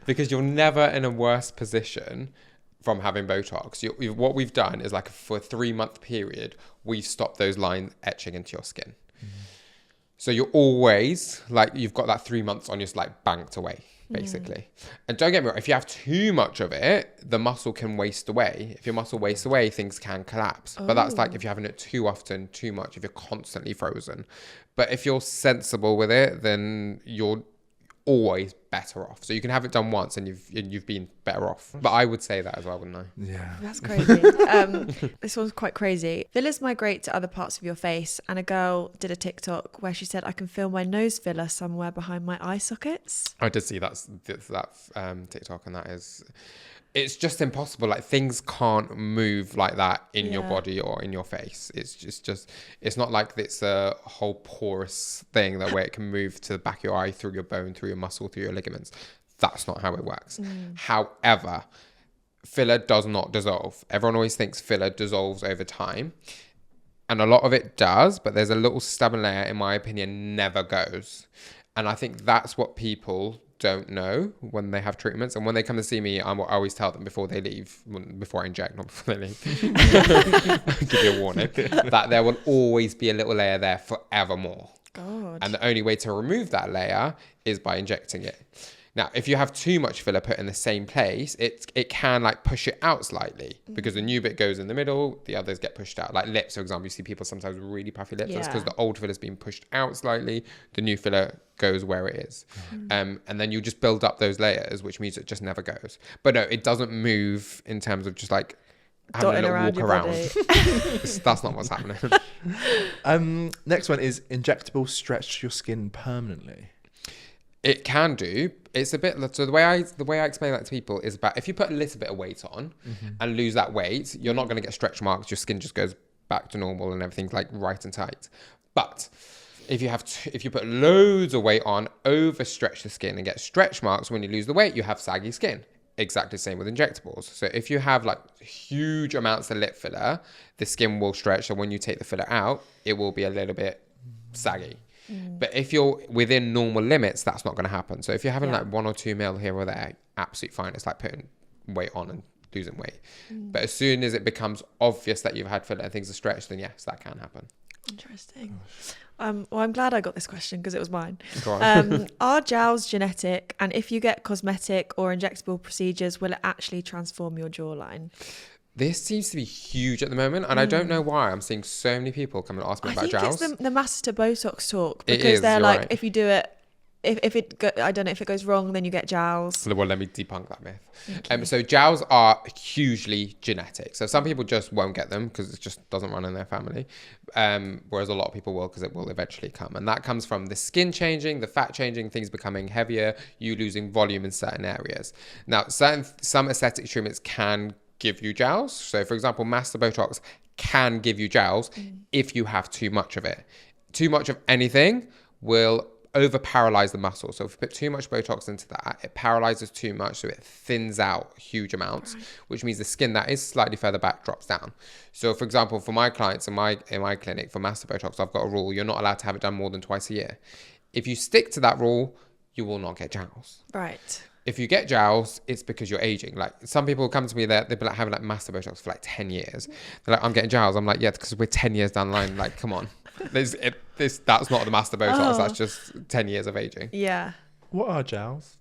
Because you're never in a worse position from having Botox. What we've done is for a 3-month period, we've stopped those lines etching into your skin. So you're always you've got that 3 months on your banked away, basically. And don't get me wrong, if you have too much of it, the muscle can waste away. If your muscle wastes away, things can collapse. But that's if you're having it too often, too much, if you're constantly frozen. But if you're sensible with it, then you're always better off. So you can have it done once and you've been better off. But I would say that as well, wouldn't I? Yeah. That's crazy. This one's quite crazy. Fillers migrate to other parts of your face, and a girl did a TikTok where she said, I can feel my nose filler somewhere behind my eye sockets. I did see that TikTok, and that is it's just impossible. Like, things can't move like that in your Yeah. body or in your face. It's just it's not like it's a whole porous thing that where it can move to the back of your eye, through your bone, through your muscle, through your ligaments. That's not how it works. However, filler does not dissolve. Everyone always thinks filler dissolves over time, and a lot of it does, but there's a little stubborn layer, in my opinion, never goes. And I think that's what people don't know when they have treatments. And when they come to see me, I always tell them before they leave, before I inject, not before they leave, give you a warning, that there will always be a little layer there forevermore. God. And the only way to remove that layer is by injecting it. Now, if you have too much filler put in the same place, it can like push it out slightly, because the new bit goes in the middle, the others get pushed out. Like lips, for example, you see people sometimes with really puffy lips. That's because the old filler's been pushed out slightly. The new filler goes where it is. And then you just build up those layers, which means it just never goes. But no, it doesn't move in terms of just like having Dotting a little around walk your around. body. That's not what's happening. Next one is injectable stretch your skin permanently. It can do. It's a bit, so the way I explain that to people is about, if you put a little bit of weight on and lose that weight, you're not going to get stretch marks. Your skin just goes back to normal and everything's like right and tight. But if you put loads of weight on, overstretch the skin and get stretch marks, when you lose the weight, you have saggy skin. Exactly the same with injectables. So if you have like huge amounts of lip filler, the skin will stretch. So when you take the filler out, it will be a little bit saggy. But if you're within normal limits, that's not going to happen. So if you're having like 1 or 2 mil here or there, absolutely fine. It's like putting weight on and losing weight. But as soon as it becomes obvious that you've had filler and things are stretched, then yes, that can happen. Interesting. Well, I'm glad I got this question because it was mine. Go on. Are jowls genetic? And if you get cosmetic or injectable procedures, will it actually transform your jawline? This seems to be huge at the moment, and I don't know why. I'm seeing so many people come and ask me about jowls. It's the master Botox talk, because It is, they're you're like, right. if you do it, I don't know, if it goes wrong, then you get jowls. Well, let me debunk that myth. So jowls are hugely genetic. So some people just won't get them because it just doesn't run in their family, whereas a lot of people will, because it will eventually come. And that comes from the skin changing, the fat changing, things becoming heavier, you losing volume in certain areas. Now, some aesthetic treatments can give you jowls. So for example, master Botox can give you jowls if you have too much of it. Too much of anything will over paralyze the muscle. So if you put too much Botox into that, it paralyzes too much, so it thins out huge amounts, which means the skin that is slightly further back drops down. So for example, for my clients in my clinic for master Botox, I've got a rule: you're not allowed to have it done more than twice a year. If you stick to that rule, you will not get jowls. Right. If you get jowls, it's because you're aging. Like, some people come to me, they've been like having like master Botox for like 10 years. They're like, I'm getting jowls. I'm like, yeah, because we're 10 years down the line. Like, come on. That's not the master Botox. That's just 10 years of aging. Yeah. What are jowls?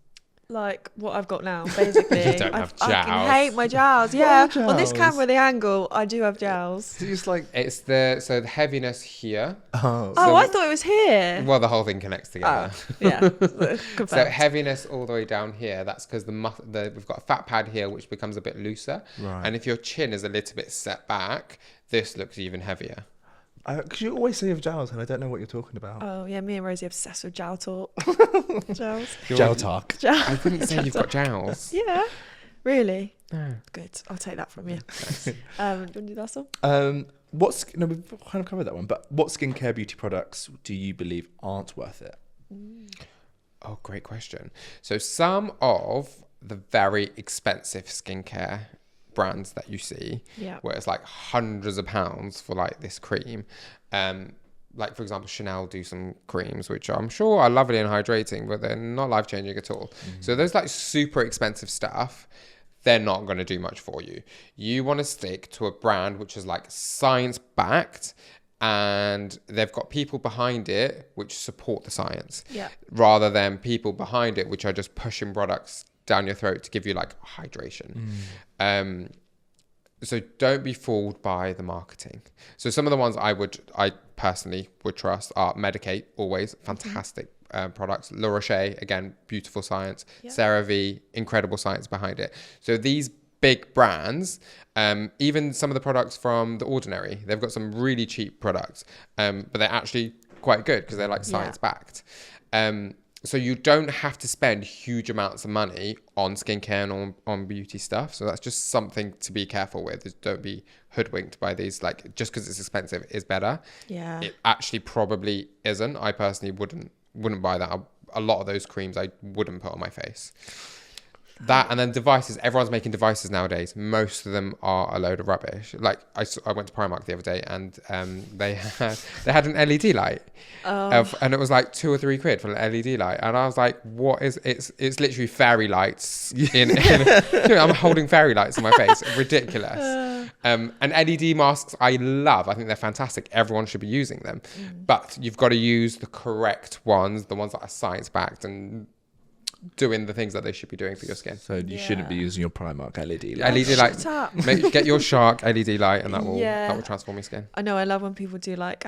Like what I've got now, basically. You don't have I fucking jowls. hate my jowls. Yeah. What are On this jowls? camera, the angle, I do have jowls. It's like, It's the heaviness here. oh, Oh, I thought it was here. Well, the whole thing connects together. Yeah. So Confirmed. heaviness all the way down here, that's because we've got a fat pad here, which becomes a bit looser. Right. And if your chin is a little bit set back, this looks even heavier. because you always say you have jowls, and I don't know what you're talking about. Oh yeah, me and Rosie obsessed with jowl talk. Jowls. Jowl talk. I wouldn't say you've got jowls. Yeah. Really? No. Good. I'll take that from you. Do you want to do the last one? No, we've kind of covered that one, but what skincare beauty products do you believe aren't worth it? Oh, great question. So some of the very expensive skincare brands that you see, where it's like hundreds of pounds for like this cream, like for example, Chanel do some creams which I'm sure are lovely and hydrating, but they're not life-changing at all. So those like super expensive stuff, they're not going to do much for you. You want to stick to a brand which is like science-backed, and they've got people behind it which support the science, rather than people behind it which are just pushing products down your throat to give you like hydration. So don't be fooled by the marketing. So some of the ones I personally would trust are Medicate, always fantastic products. La Roche, again, beautiful science. CeraVe, incredible science behind it. So these big brands, even some of the products from The Ordinary, they've got some really cheap products, but they're actually quite good because they're like science backed. So you don't have to spend huge amounts of money on skincare and on beauty stuff. So that's just something to be careful with. Is don't be hoodwinked by these, like, just because it's expensive is better. Yeah. It actually probably isn't. I personally wouldn't buy that. A lot of those creams I wouldn't put on my face. That, and then devices. Everyone's making devices nowadays. Most of them are a load of rubbish. Like I went to Primark the other day, and they had an LED light, and it was like £2 or £3 for an LED light, and I was like, "What is it's literally fairy lights in I'm holding fairy lights in my face. Ridiculous." And LED masks I love. I think they're fantastic. Everyone should be using them, but you've got to use the correct ones, the ones that are science backed and doing the things that they should be doing for your skin. So you shouldn't be using your Primark LED light. LED light. Get your Shark LED light, and that will transform your skin. I know. I love when people do like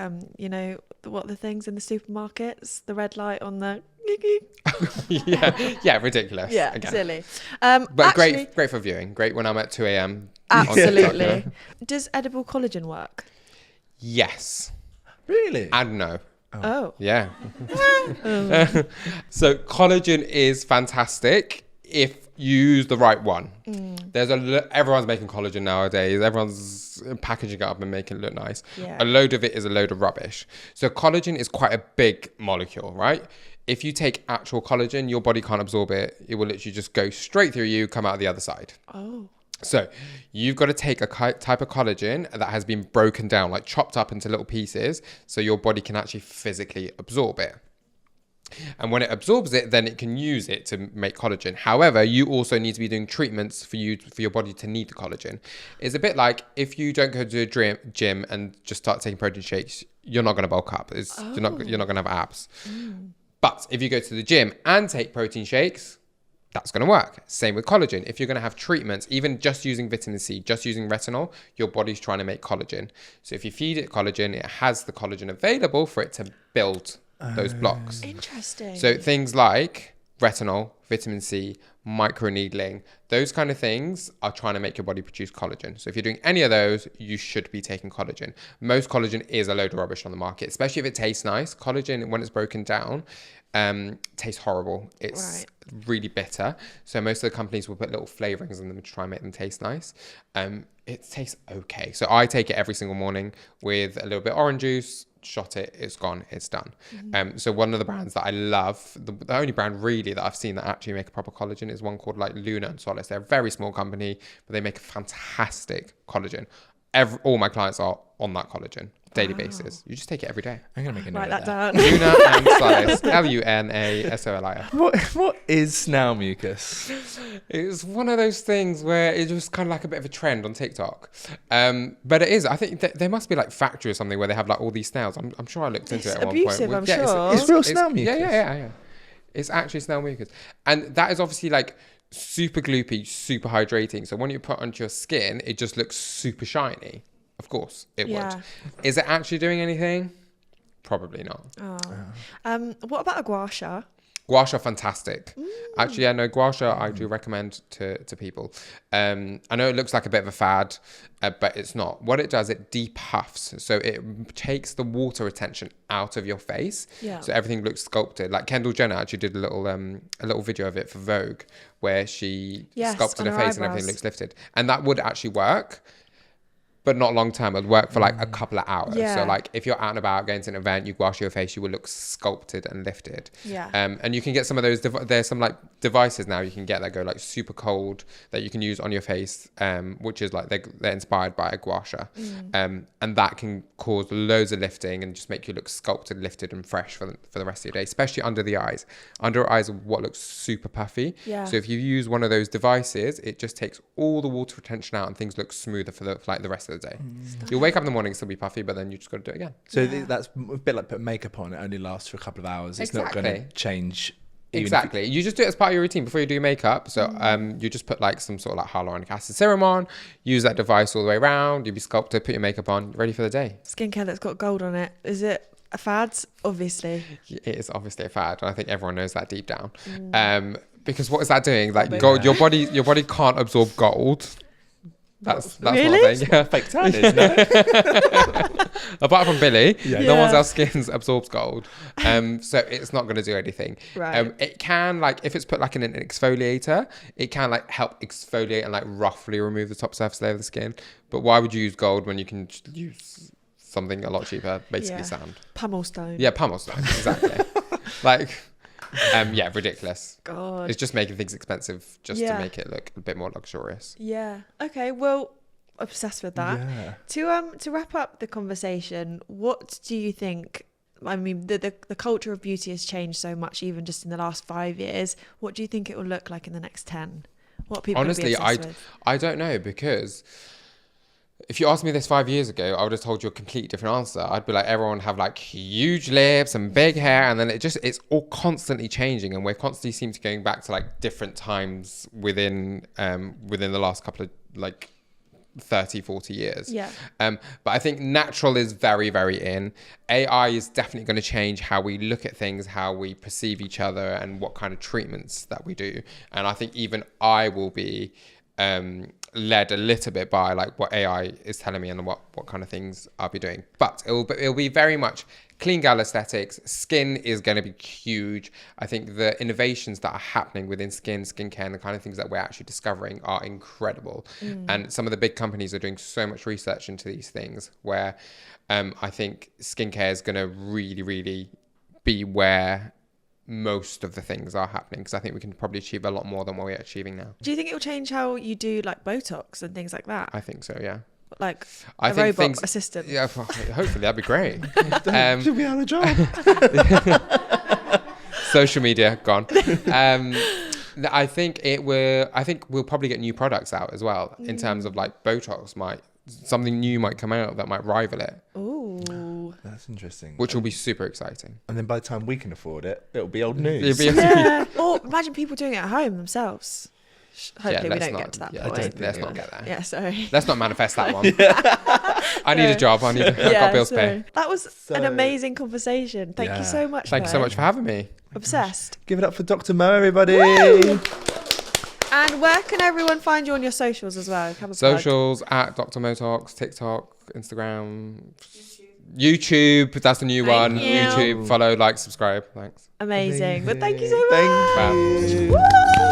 what the things in the supermarkets, the red light on the. yeah, ridiculous. Yeah, again. Silly. But actually, great for viewing. Great when I'm at 2 a.m. Absolutely. Does edible collagen work? Yes. Really? And no. Oh. Yeah. So collagen is fantastic if you use the right one. There's everyone's making collagen nowadays. Everyone's packaging it up and making it look nice. Yeah. A load of it is a load of rubbish. So collagen is quite a big molecule, right? If you take actual collagen, your body can't absorb it. It will literally just go straight through you, come out the other side. Oh. So you've got to take a type of collagen that has been broken down, like chopped up into little pieces, so your body can actually physically absorb it. And when it absorbs it, then it can use it to make collagen. However, you also need to be doing treatments for your body to need the collagen. It's a bit like if you don't go to a gym and just start taking protein shakes, you're not going to bulk up. You're not going to have abs. But if you go to the gym and take protein shakes, that's going to work. Same with collagen. If you're going to have treatments, even just using vitamin C, just using retinol, your body's trying to make collagen. So if you feed it collagen, it has the collagen available for it to build those blocks. Interesting. So things like retinol, vitamin C, microneedling, those kind of things are trying to make your body produce collagen. So if you're doing any of those, you should be taking collagen. Most collagen is a load of rubbish on the market, especially if it tastes nice. Collagen, when it's broken down, tastes horrible. It's really bitter. So most of the companies will put little flavorings in them to try and make them taste nice. It tastes okay. So I take it every single morning with a little bit of orange juice, shot it, it's gone, it's done. So one of the brands that I love, the only brand really that I've seen that actually make a proper collagen is one called like Luna and Solace. They're a very small company, but they make a fantastic collagen. All my clients are on that collagen daily basis. You just take it every day. I'm gonna make a note Write of that down. Luna and Solace, LUNASOLIS. What is snail mucus? It's one of those things where it's just kind of like a bit of a trend on TikTok. But it is. I think there must be like factory or something where they have like all these snails. I'm sure I looked into it at abusive, one point. I'm sure. It's real snail mucus. Yeah. It's actually snail mucus. And that is obviously like super gloopy, super hydrating. So when you put it onto your skin, it just looks super shiny. Of course it would. Is it actually doing anything? Probably not. What about a gua sha? Gua sha, fantastic. Actually, I know gua sha I do recommend to people. I know it looks like a bit of a fad, but it's not. What it does, it depuffs. So it takes the water retention out of your face. Yeah. So everything looks sculpted. Like Kendall Jenner actually did a little video of it for Vogue where she sculpted her face and everything looks lifted. And that would actually work. But not long term. It would work for like a couple of hours. Yeah. So like if you're out and about going to an event, you wash your face, you will look sculpted and lifted. Yeah. And you can get some of those. There's some like devices now you can get that go like super cold that you can use on your face, which is like they're inspired by a gua sha. And that can cause loads of lifting and just make you look sculpted, lifted, and fresh for the rest of your day, especially under the eyes. Under eyes are what looks super puffy. Yeah. So if you use one of those devices, it just takes all the water retention out and things look smoother for like the rest of the day. You'll wake up in the morning, still be puffy, but then you just got to do it again. So that's a bit like putting makeup on. It only lasts for a couple of hours. It's not going to change. Exactly. You just do it as part of your routine before you do your makeup. So you just put like some sort of like hyaluronic acid serum on, use that device all the way around, you'll be sculpted, put your makeup on, ready for the day. Skincare that's got gold on it. Is it a fad? Obviously. It is obviously a fad. And I think everyone knows that deep down. Because what is that doing? Like gold, your body can't absorb gold. That's really? one thing. Yeah. Fake tan is, no? Apart from Billy, Yeah. no one's else skin absorbs gold. So it's not going to do anything. Right. It can, like, if it's put like in an exfoliator, it can like help exfoliate and like roughly remove the top surface layer of the skin. But why would you use gold when you can use something a lot cheaper, basically sand? Pummel stone. Yeah, pummel stone, exactly. Like, yeah, ridiculous. God. It's just making things expensive just to make it look a bit more luxurious. Yeah. Okay. Well, obsessed with that. Yeah. To wrap up the conversation, what do you think? I mean, the culture of beauty has changed so much, even just in the last 5 years. What do you think it will look like in the next 10? What people Honestly, be obsessed with? I don't know, because if you asked me this 5 years ago, I would have told you a completely different answer. I'd be like, everyone have like huge lips and big hair, and then it's all constantly changing, and we're constantly seem to going back to like different times within the last couple of like 30, 40 years. Yeah. But I think natural is very, very in. AI is definitely going to change how we look at things, how we perceive each other, and what kind of treatments that we do. And I think even I will be led a little bit by like what AI is telling me and what kind of things I'll be doing. But it'll be very much clean gal aesthetics. Skin is going to be huge. I think the innovations that are happening within skincare, and the kind of things that we're actually discovering are incredible. And some of the big companies are doing so much research into these things, where I think skincare is going to really, really be where most of the things are happening, because I think we can probably achieve a lot more than what we're achieving now. Do you think it will change how you do like Botox and things like that? I think so, yeah. Like I a think robot assistant? Yeah, hopefully that'd be great. Should be out of job. Social media gone. I think we'll probably get new products out as well, in terms of like Botox something new might come out that might rival it. Ooh. That's interesting. Which will be super exciting. And then by the time we can afford it, it'll be old news. Yeah. Or imagine people doing it at home themselves. Hopefully we don't get to that point. Let's not get there. Yeah, sorry. Let's not manifest that one. I need a job. I've got bills to pay. That was an amazing conversation. Thank you so much. Thank you so much for having me. Obsessed. Give it up for Dr. Mo, everybody. Woo! And where can everyone find you on your socials as well? Socials at Dr. Motox, TikTok, Instagram, YouTube. That's the new one. You. YouTube. Follow, like, subscribe. Thanks. Amazing. But thank you so much. Thank you. Woo!